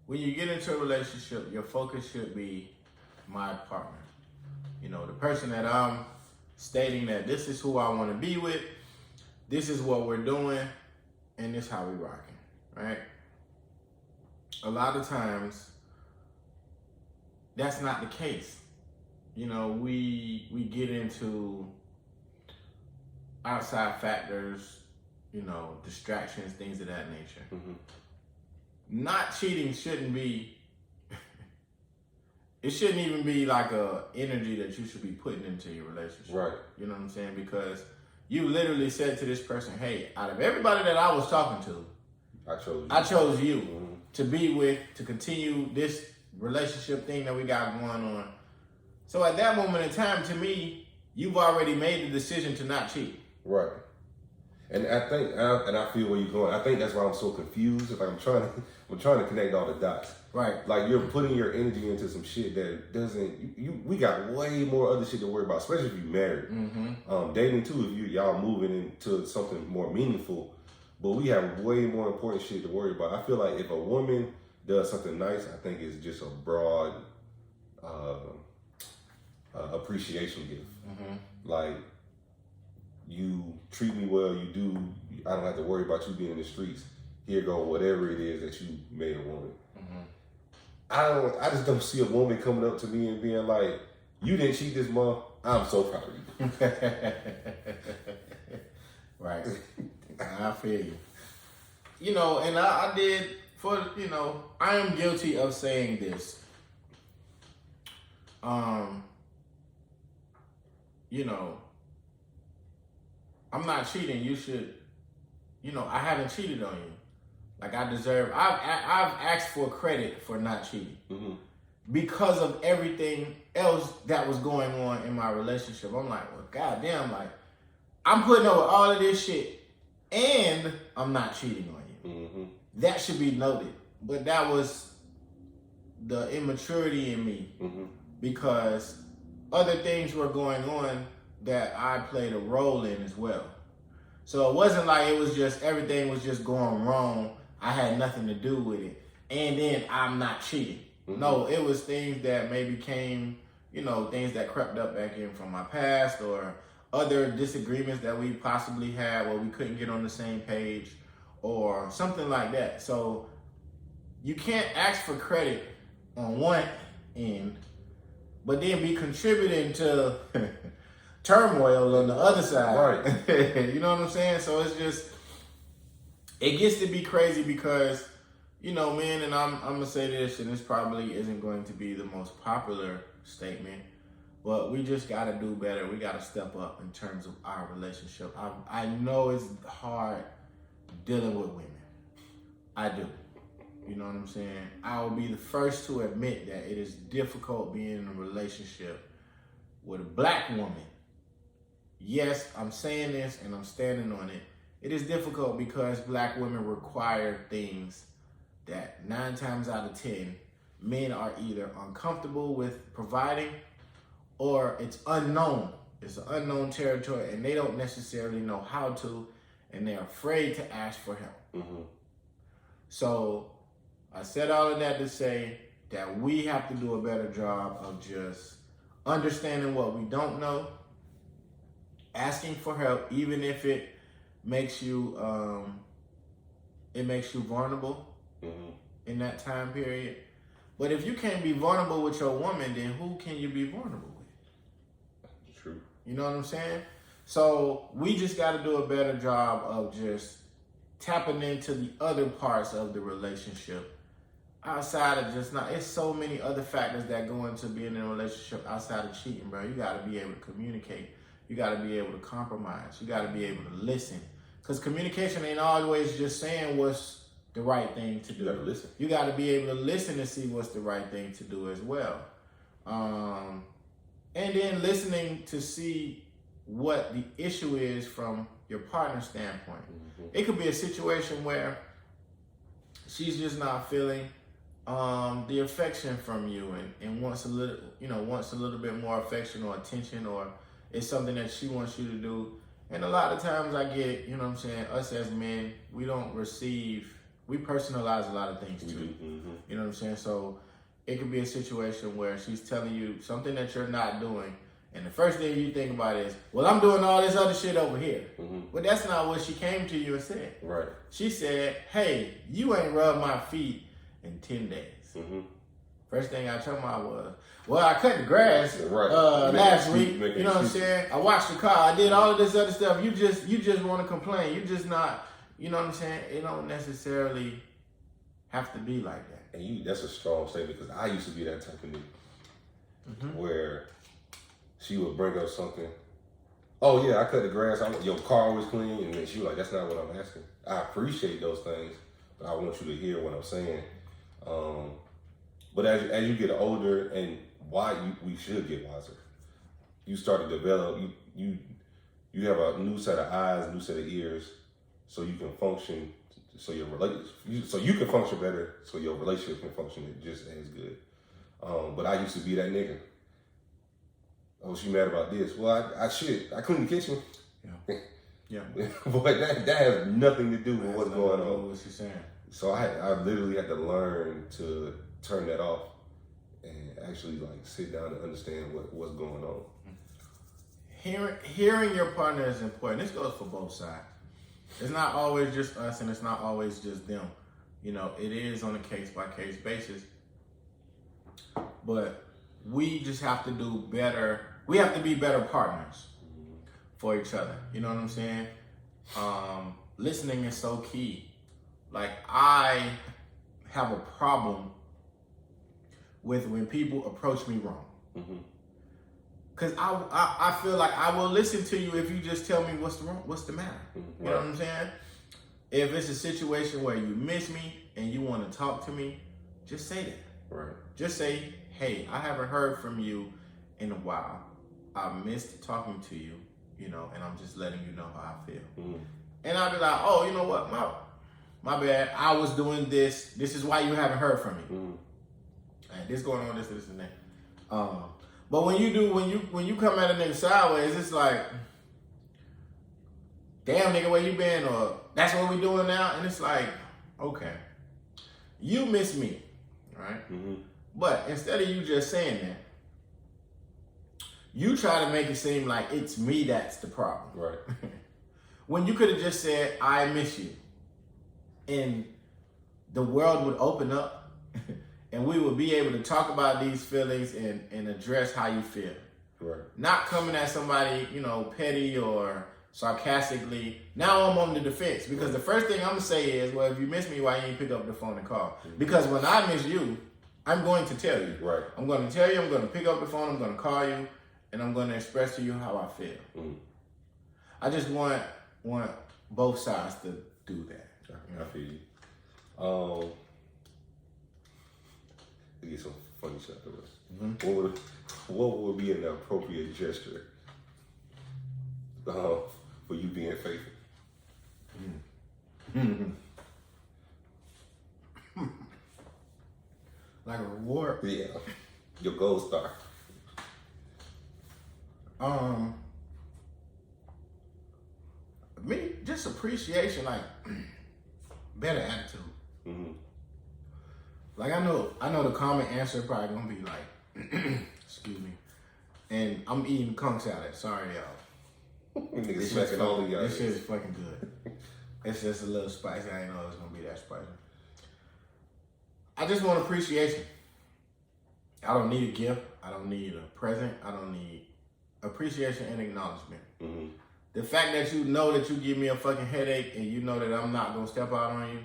S2: When you get into a relationship, your focus should be my partner. You know, the person that I'm stating that this is who I want to be with, this is what we're doing, and this how we rocking, right? A lot of times, that's not the case. You know, we get into outside factors, distractions, things of that nature. Mm-hmm. Not cheating shouldn't be, it shouldn't even be like a energy that you should be putting into your relationship.
S3: Right.
S2: You know what I'm saying? Because you literally said to this person, hey, out of everybody that I was talking to, I chose you to be with, to continue this relationship thing that we got going on. So at that moment in time, to me, you've already made the decision to not cheat.
S3: Right. And I think, and I feel where you're going. I think that's why I'm so confused. Like I'm trying to connect all the dots.
S2: Right.
S3: Like you're putting your energy into some shit that doesn't. We got way more other shit to worry about, especially if you're married.
S2: Mm-hmm.
S3: Dating too, if y'all moving into something more meaningful. But we have way more important shit to worry about. I feel like if a woman does something nice, I think it's just a broad appreciation gift.
S2: Mm-hmm.
S3: Like, you treat me well, you do, I don't have to worry about you being in the streets. Here go whatever it is that you made a woman.
S2: Mm-hmm.
S3: I just don't see a woman coming up to me and being like, you didn't cheat this month, I'm so proud of you.
S2: Right. I feel you. You know, and I did, I am guilty of saying this. I'm not cheating. You should, I haven't cheated on you. Like I deserve, I've asked for credit for not cheating.
S3: Mm-hmm.
S2: Because of everything else that was going on in my relationship. I'm like, well, goddamn, like, I'm putting up with all of this shit and I'm not cheating on you.
S3: Mm-hmm.
S2: That should be noted. But that was the immaturity in me because other things were going on that I played a role in as well. So it wasn't like it was just, everything was just going wrong. I had nothing to do with it. And then I'm not cheating. Mm-hmm. No, it was things that maybe came, things that crept up back in from my past or other disagreements that we possibly had where we couldn't get on the same page or something like that. So you can't ask for credit on one end, but then be contributing to turmoil on the other side.
S3: Right.
S2: You know what I'm saying? So it's just, it gets to be crazy because, man, and I'm going to say this, and this probably isn't going to be the most popular statement, but we just got to do better. We got to step up in terms of our relationship. I know it's hard dealing with women. I do. You know what I'm saying? I will be the first to admit that it is difficult being in a relationship with a black woman. Yes, I'm saying this and I'm standing on it. It is difficult because black women require things that 9 times out of 10, men are either uncomfortable with providing or it's unknown. It's an unknown territory and they don't necessarily know how to and they're afraid to ask for help.
S3: Mm-hmm.
S2: So I said all of that to say that we have to do a better job of just understanding what we don't know, asking for help, even if it makes you vulnerable in that time period. But if you can't be vulnerable with your woman, then who can you be vulnerable with?
S3: True.
S2: You know what I'm saying? So we just got to do a better job of just tapping into the other parts of the relationship outside of just not. It's so many other factors that go into being in a relationship outside of cheating, bro. You got to be able to communicate. You got to be able to compromise. You got to be able to listen. Because communication ain't always just saying what's the right thing to do.
S3: You got to listen. You
S2: got to be able to listen and see what's the right thing to do as well. And then listening to see what the issue is from your partner's standpoint. Mm-hmm. It could be a situation where she's just not feeling the affection from you and wants a little bit more affection or attention, or it's something that she wants you to do. And a lot of times I get, us as men, we personalize a lot of things too.
S3: Mm-hmm.
S2: You know what I'm saying? So it could be a situation where she's telling you something that you're not doing, and the first thing you think about is, well, I'm doing all this other shit over here. Mm-hmm. But that's not what she came to you and said.
S3: Right.
S2: She said, hey, you ain't rubbed my feet in 10 days. Mm-hmm. First thing I told her was, well, I cut the grass last week. You know what I'm saying? I washed the car. I did all of this other stuff. You just want to complain. You just not, you know what I'm saying? It don't necessarily have to be like that.
S3: And that's a strong statement because I used to be that type of nigga where she would bring up something. Oh yeah, I cut the grass. Your car was clean, and then she was like, "That's not what I'm asking." I appreciate those things, but I want you to hear what I'm saying. But as you get older, and we should get wiser. You start to develop. you have a new set of eyes, new set of ears, so you can function, so you can function better, so your relationship can function just as good. But I used to be that nigga. Oh, she mad about this? Well, I clean the kitchen.
S2: Yeah.
S3: But that has nothing to do with what's going on.
S2: What she's saying.
S3: So I literally had to learn to turn that off and actually like sit down and understand what's going on.
S2: Hearing your partner is important. This goes for both sides. It's not always just us, and it's not always just them. You know, it is on a case-by-case basis. But we just have to do better. We have to be better partners for each other. You know what I'm saying? Listening is so key. Like, I have a problem with when people approach me wrong. Because I feel like I will listen to you if you just tell me what's the matter. You know what I'm saying? If it's a situation where you miss me and you want to talk to me, just say that.
S3: Right.
S2: Just say, hey, I haven't heard from you in a while. I missed talking to you, you know, and I'm just letting you know how I feel. And I'll be like, oh, you know what? My bad. I was doing this. This is why you haven't heard from me. And this going on, this and that. But when you come at a nigga sideways, it's like, damn nigga, where you been? Or that's what we doing now? And it's like, okay, you miss me, right? But instead of you just saying that, you try to make it seem like it's me that's the problem.
S3: Right.
S2: When you could have just said, I miss you. And the world would open up and we would be able to talk about these feelings and address how you feel.
S3: Right.
S2: Not coming at somebody, you know, petty or sarcastically. Now I'm on the defense because the first thing I'm going to say is, well, if you miss me, why you ain't pick up the phone and call? Because when I miss you, I'm going to tell you.
S3: Right.
S2: I'm going to tell you, I'm going to pick up the phone, I'm going to call you, and I'm going to express to you how I feel. I just want both sides to do that.
S3: I feel you. To get some funny stuff to us. What would be an appropriate gesture for you being faithful?
S2: Like a reward?
S3: Yeah. Your gold star.
S2: Me, just appreciation, like better attitude. Like I know the common answer probably gonna be like, excuse me, and I'm eating conch salad. Sorry, y'all.
S3: Niggas smacking all of y'all.
S2: This shit is fucking good. It's just a little spicy. I didn't know it was gonna be that spicy. I just want appreciation. I don't need a gift. I don't need a present. I don't need appreciation and acknowledgement. The fact that you know that you give me a fucking headache and you know that I'm not gonna step out on you,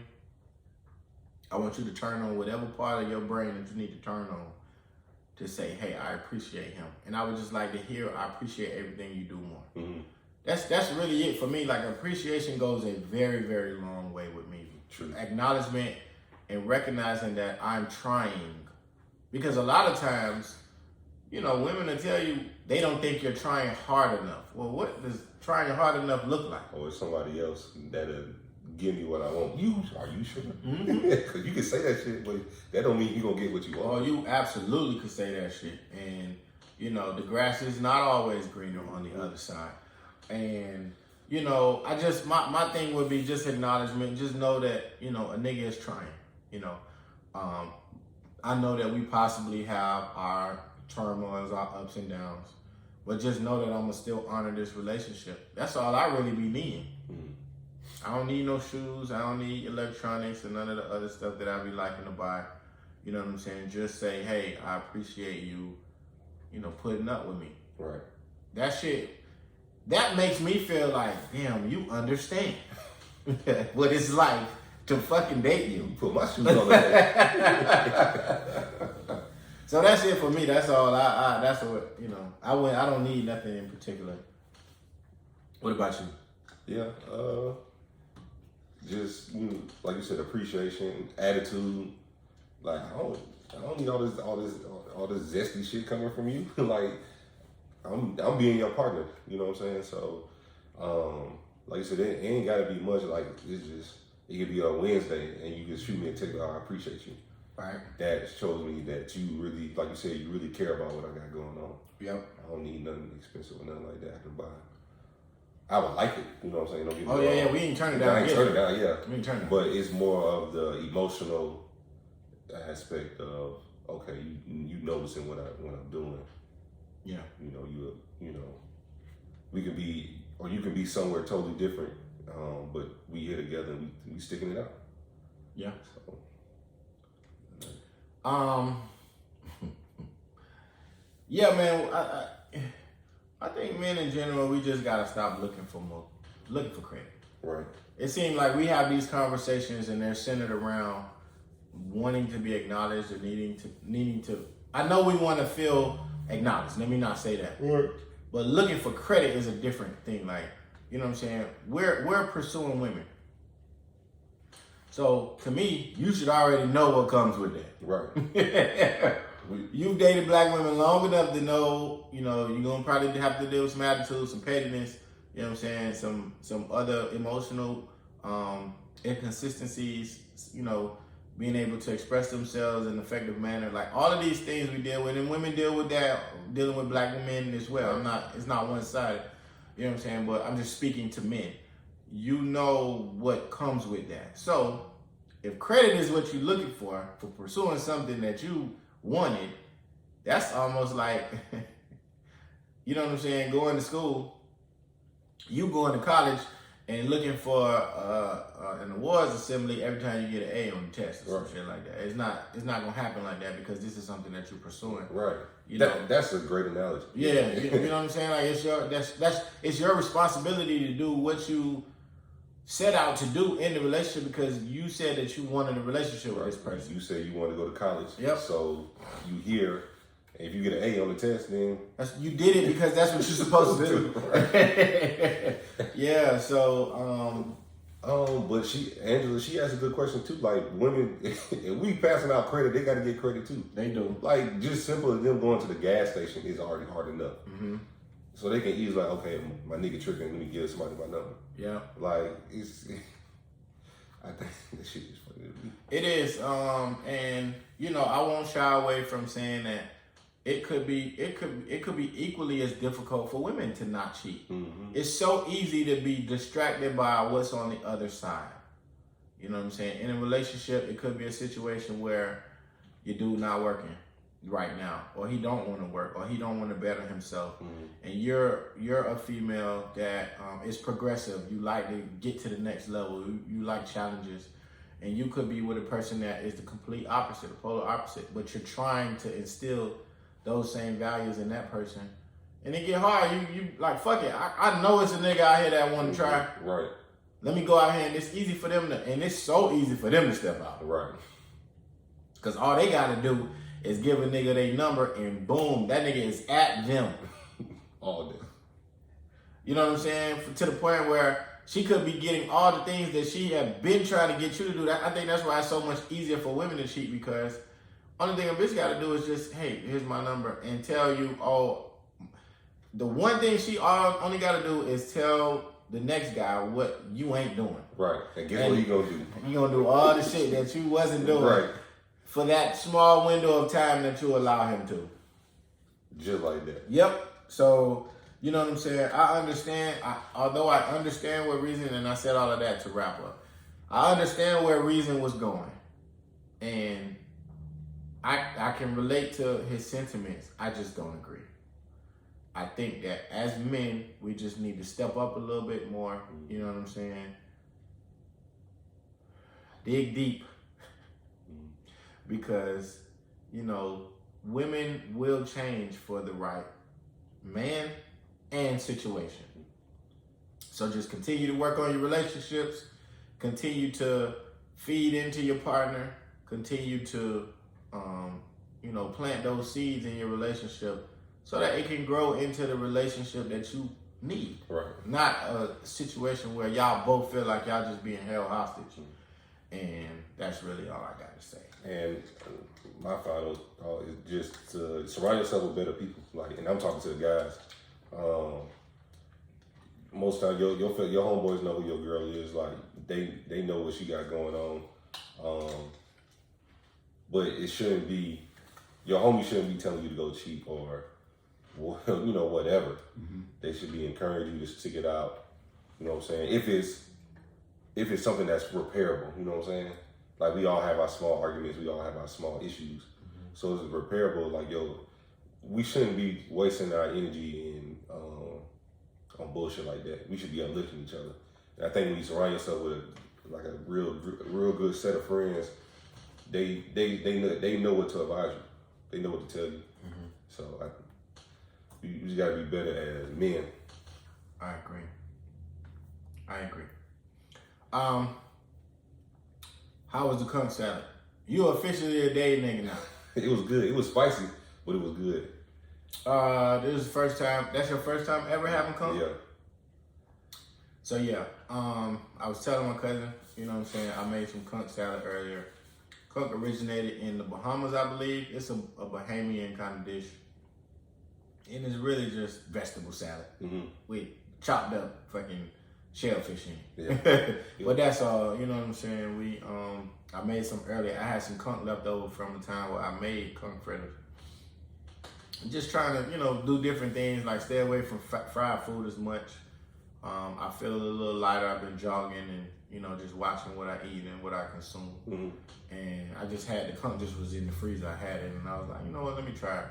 S2: I want you to turn on whatever part of your brain that you need to turn on to say, hey, I appreciate him. And I would just like to hear, I appreciate everything you do more. That's really it for me. Like appreciation goes a very, very long way with me.
S3: True. Acknowledgement
S2: and recognizing that I'm trying. Because a lot of times, you know, women will tell you they don't think you're trying hard enough. Well, what does trying hard enough look like?
S3: Or it's somebody else that'll give me what I want. Are you sure? Because you can say that shit, but that don't mean you gonna get what you want.
S2: Oh, you absolutely could say that shit. And, you know, the grass is not always greener on the other side. And, you know, I just, my thing would be just acknowledgement. Just know that, you know, a nigga is trying, you know. I know that we possibly have our turmoils, our ups and downs, but just know that I'm gonna still honor this relationship. That's all I really be needing. I don't need no shoes. I don't need electronics and none of the other stuff that I be liking to buy. You know what I'm saying? Just say, hey, I appreciate you, you know, putting up with me.
S3: Right.
S2: That shit, that makes me feel like, damn, you understand what it's like to fucking date you.
S3: Put my shoes on that.
S2: So that's it for me. That's all. That's what, you know. I don't need nothing in particular. What about you?
S3: Yeah. Just like you said, appreciation, attitude. Like I don't need all this zesty shit coming from you. Like I'm being your partner. You know what I'm saying? So Like I said, it ain't gotta be much. Like it's just it could be on Wednesday and you just shoot me a text. Oh, I appreciate you.
S2: Right.
S3: That shows me that you really, like you said, you really care about what I got going on.
S2: Yep.
S3: I don't need nothing expensive or nothing like that. I can buy. I would like it. You know what I'm saying? Don't get me wrong.
S2: Yeah. We ain't turning it down.
S3: I ain't turning it down. Yeah.
S2: We ain't turning it down.
S3: But it's more of the emotional aspect of okay, you noticing what I'm doing.
S2: Yeah.
S3: You know, we could be, or you can be somewhere totally different, but we here together and we sticking it out.
S2: Yeah.
S3: So.
S2: Yeah, man. I think men in general, we just gotta stop looking for credit.
S3: Right.
S2: It seems like we have these conversations and they're centered around wanting to be acknowledged or needing to. I know we want to feel acknowledged. Let me not say that.
S3: Right.
S2: But looking for credit is a different thing. Like, you know what I'm saying? We're pursuing women. So to me, you should already know what comes with that.
S3: Right.
S2: You've dated black women long enough to know, you're gonna probably have to deal with some attitude, some pettiness, you know what I'm saying, some other emotional inconsistencies, being able to express themselves in an effective manner. Like all of these things we deal with, and women deal with that, dealing with black men as well. It's not one-sided, you know what I'm saying, but I'm just speaking to men. You know what comes with that. So if credit is what you're looking for pursuing something that you wanted, that's almost like, you know what I'm saying, going to school, you going to college and looking for an awards assembly every time you get an A on the test or some shit like that. It's not gonna happen like that because this is something that you're pursuing.
S3: Right.
S2: Know?
S3: That's a great analogy.
S2: Yeah, you know what I'm saying? Like it's your responsibility to do what you set out to do in the relationship because you said that you wanted a relationship with this person.
S3: You said you want to go to college.
S2: Yep.
S3: So you here, and if you get an A on the test, then
S2: you did it because that's what you're supposed to do. Yeah. So.
S3: But Angela, she asked a good question too. Like women, if we passing out credit, they got to get credit too.
S2: They do.
S3: Like just simple as them going to the gas station is already hard enough. Mm-hmm. So they can easily like, okay, my nigga tripping, let me give somebody my number.
S2: Yeah.
S3: Like I think that shit is funny to me.
S2: It is, and I won't shy away from saying that it could be equally as difficult for women to not cheat. Mm-hmm. It's so easy to be distracted by what's on the other side. You know what I'm saying? In a relationship, it could be a situation where your dude not working right now, or he don't want to work, or he don't want to better himself, and you're a female that is progressive. You like to get to the next level. You like challenges, and you could be with a person that is the complete opposite, the polar opposite. But you're trying to instill those same values in that person, and it get hard. You like fuck it. I know it's a nigga out here that want to try.
S3: Right.
S2: Let me go out here, and it's easy for them and it's so easy for them to step out.
S3: Right.
S2: Because all they gotta do is give a nigga their number and boom, that nigga is at them
S3: all day.
S2: You know what I'm saying? To the point where she could be getting all the things that she had been trying to get you to do. I think that's why it's so much easier for women to cheat, because only thing a bitch got to do is just, hey, here's my number, and tell you, the one thing she only got to do is tell the next guy what you ain't doing.
S3: Right. And guess what he gonna do?
S2: He gonna do all the shit that you wasn't doing.
S3: Right.
S2: For that small window of time that you allow him to.
S3: Just like that.
S2: Yep. So, you know what I'm saying? I understand, although I understand where Reason, and I said all of that to wrap up, I understand where Reason was going. And I can relate to his sentiments. I just don't agree. I think that as men, we just need to step up a little bit more. You know what I'm saying? Dig deep. Because, women will change for the right man and situation. So just continue to work on your relationships. Continue to feed into your partner. Continue to, plant those seeds in your relationship so that it can grow into the relationship that you need.
S3: Right.
S2: Not a situation where y'all both feel like y'all just being held hostage. And that's really all I got to say.
S3: And my final thought is just to surround yourself with better people. And I'm talking to the guys. most times your homeboys know who your girl is. Like they know what she got going on. But it shouldn't be, your homie shouldn't be telling you to go cheap or, you know, whatever. Mm-hmm. They should be encouraging you to stick it out. You know what I'm saying? If it's something that's repairable, you know what I'm saying? Like we all have our small arguments, we all have our small issues. Mm-hmm. So it's repairable. Like, yo, we shouldn't be wasting our energy on bullshit like that. We should be uplifting each other. And I think when you surround yourself with a real good set of friends, they know what to advise you. They know what to tell you. Mm-hmm. So you just gotta be better as men.
S2: I agree. How was the conch salad? You officially a day nigga now.
S3: It was good. It was spicy, but it was good.
S2: This is the first time. That's your first time ever having conch?
S3: Yeah.
S2: So yeah, I was telling my cousin, you know what I'm saying, I made some conch salad earlier. Conch originated in the Bahamas, I believe. It's a Bahamian kind of dish. And it's really just vegetable salad with chopped up fucking shellfish in it. Yeah. But that's all, you know what I'm saying? I made some earlier. I had some conch left over from the time where I made conch fritters. Just trying to, you know, do different things, like stay away from fried food as much. I feel a little lighter. I've been jogging and, you know, just watching what I eat and what I consume. Mm-hmm. And I just had the conch just was in the freezer. I had it and I was like, you know what, let me try it.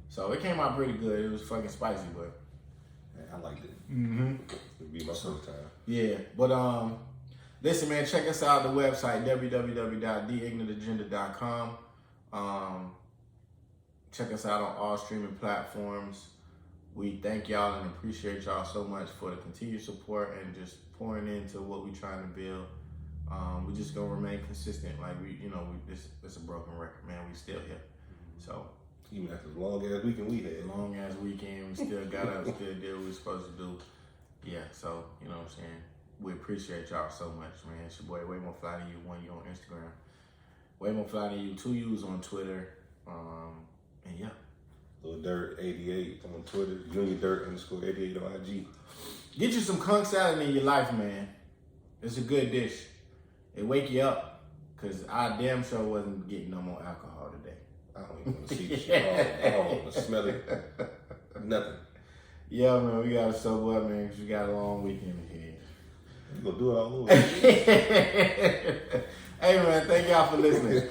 S2: So it came out pretty good. It was fucking spicy, but
S3: I liked it.
S2: Mm-hmm.
S3: It'd be my first time.
S2: Yeah, but listen, man, check us out on the website www.theignantagenda.com. Check us out on all streaming platforms. We thank y'all and appreciate y'all so much for the continued support and just pouring into what we're trying to build. We just gonna remain consistent. Like it's a broken record, man. We still here. So
S3: even after the long ass weekend we had.
S2: Long ass weekend, we still gotta still do what we're supposed to do. Yeah, so you know what I'm saying. We appreciate y'all so much, man. It's your boy Way More Fly Than You. 1 you on Instagram. Way More Fly Than You. 2 U's on Twitter. And yeah.
S3: Lil Dirt 88 on Twitter. Junior Dirt _88 on IG.
S2: Get you some conch salad in your life, man. It's a good dish. It wake you up. Cause I damn sure wasn't getting no more alcohol today.
S3: I don't even want to see the shit. I don't want to smell it. Nothing.
S2: Yeah, man, we gotta sober up, man, because we got a long weekend ahead.
S3: You gonna do it all over. Hey,
S2: man, thank y'all for listening.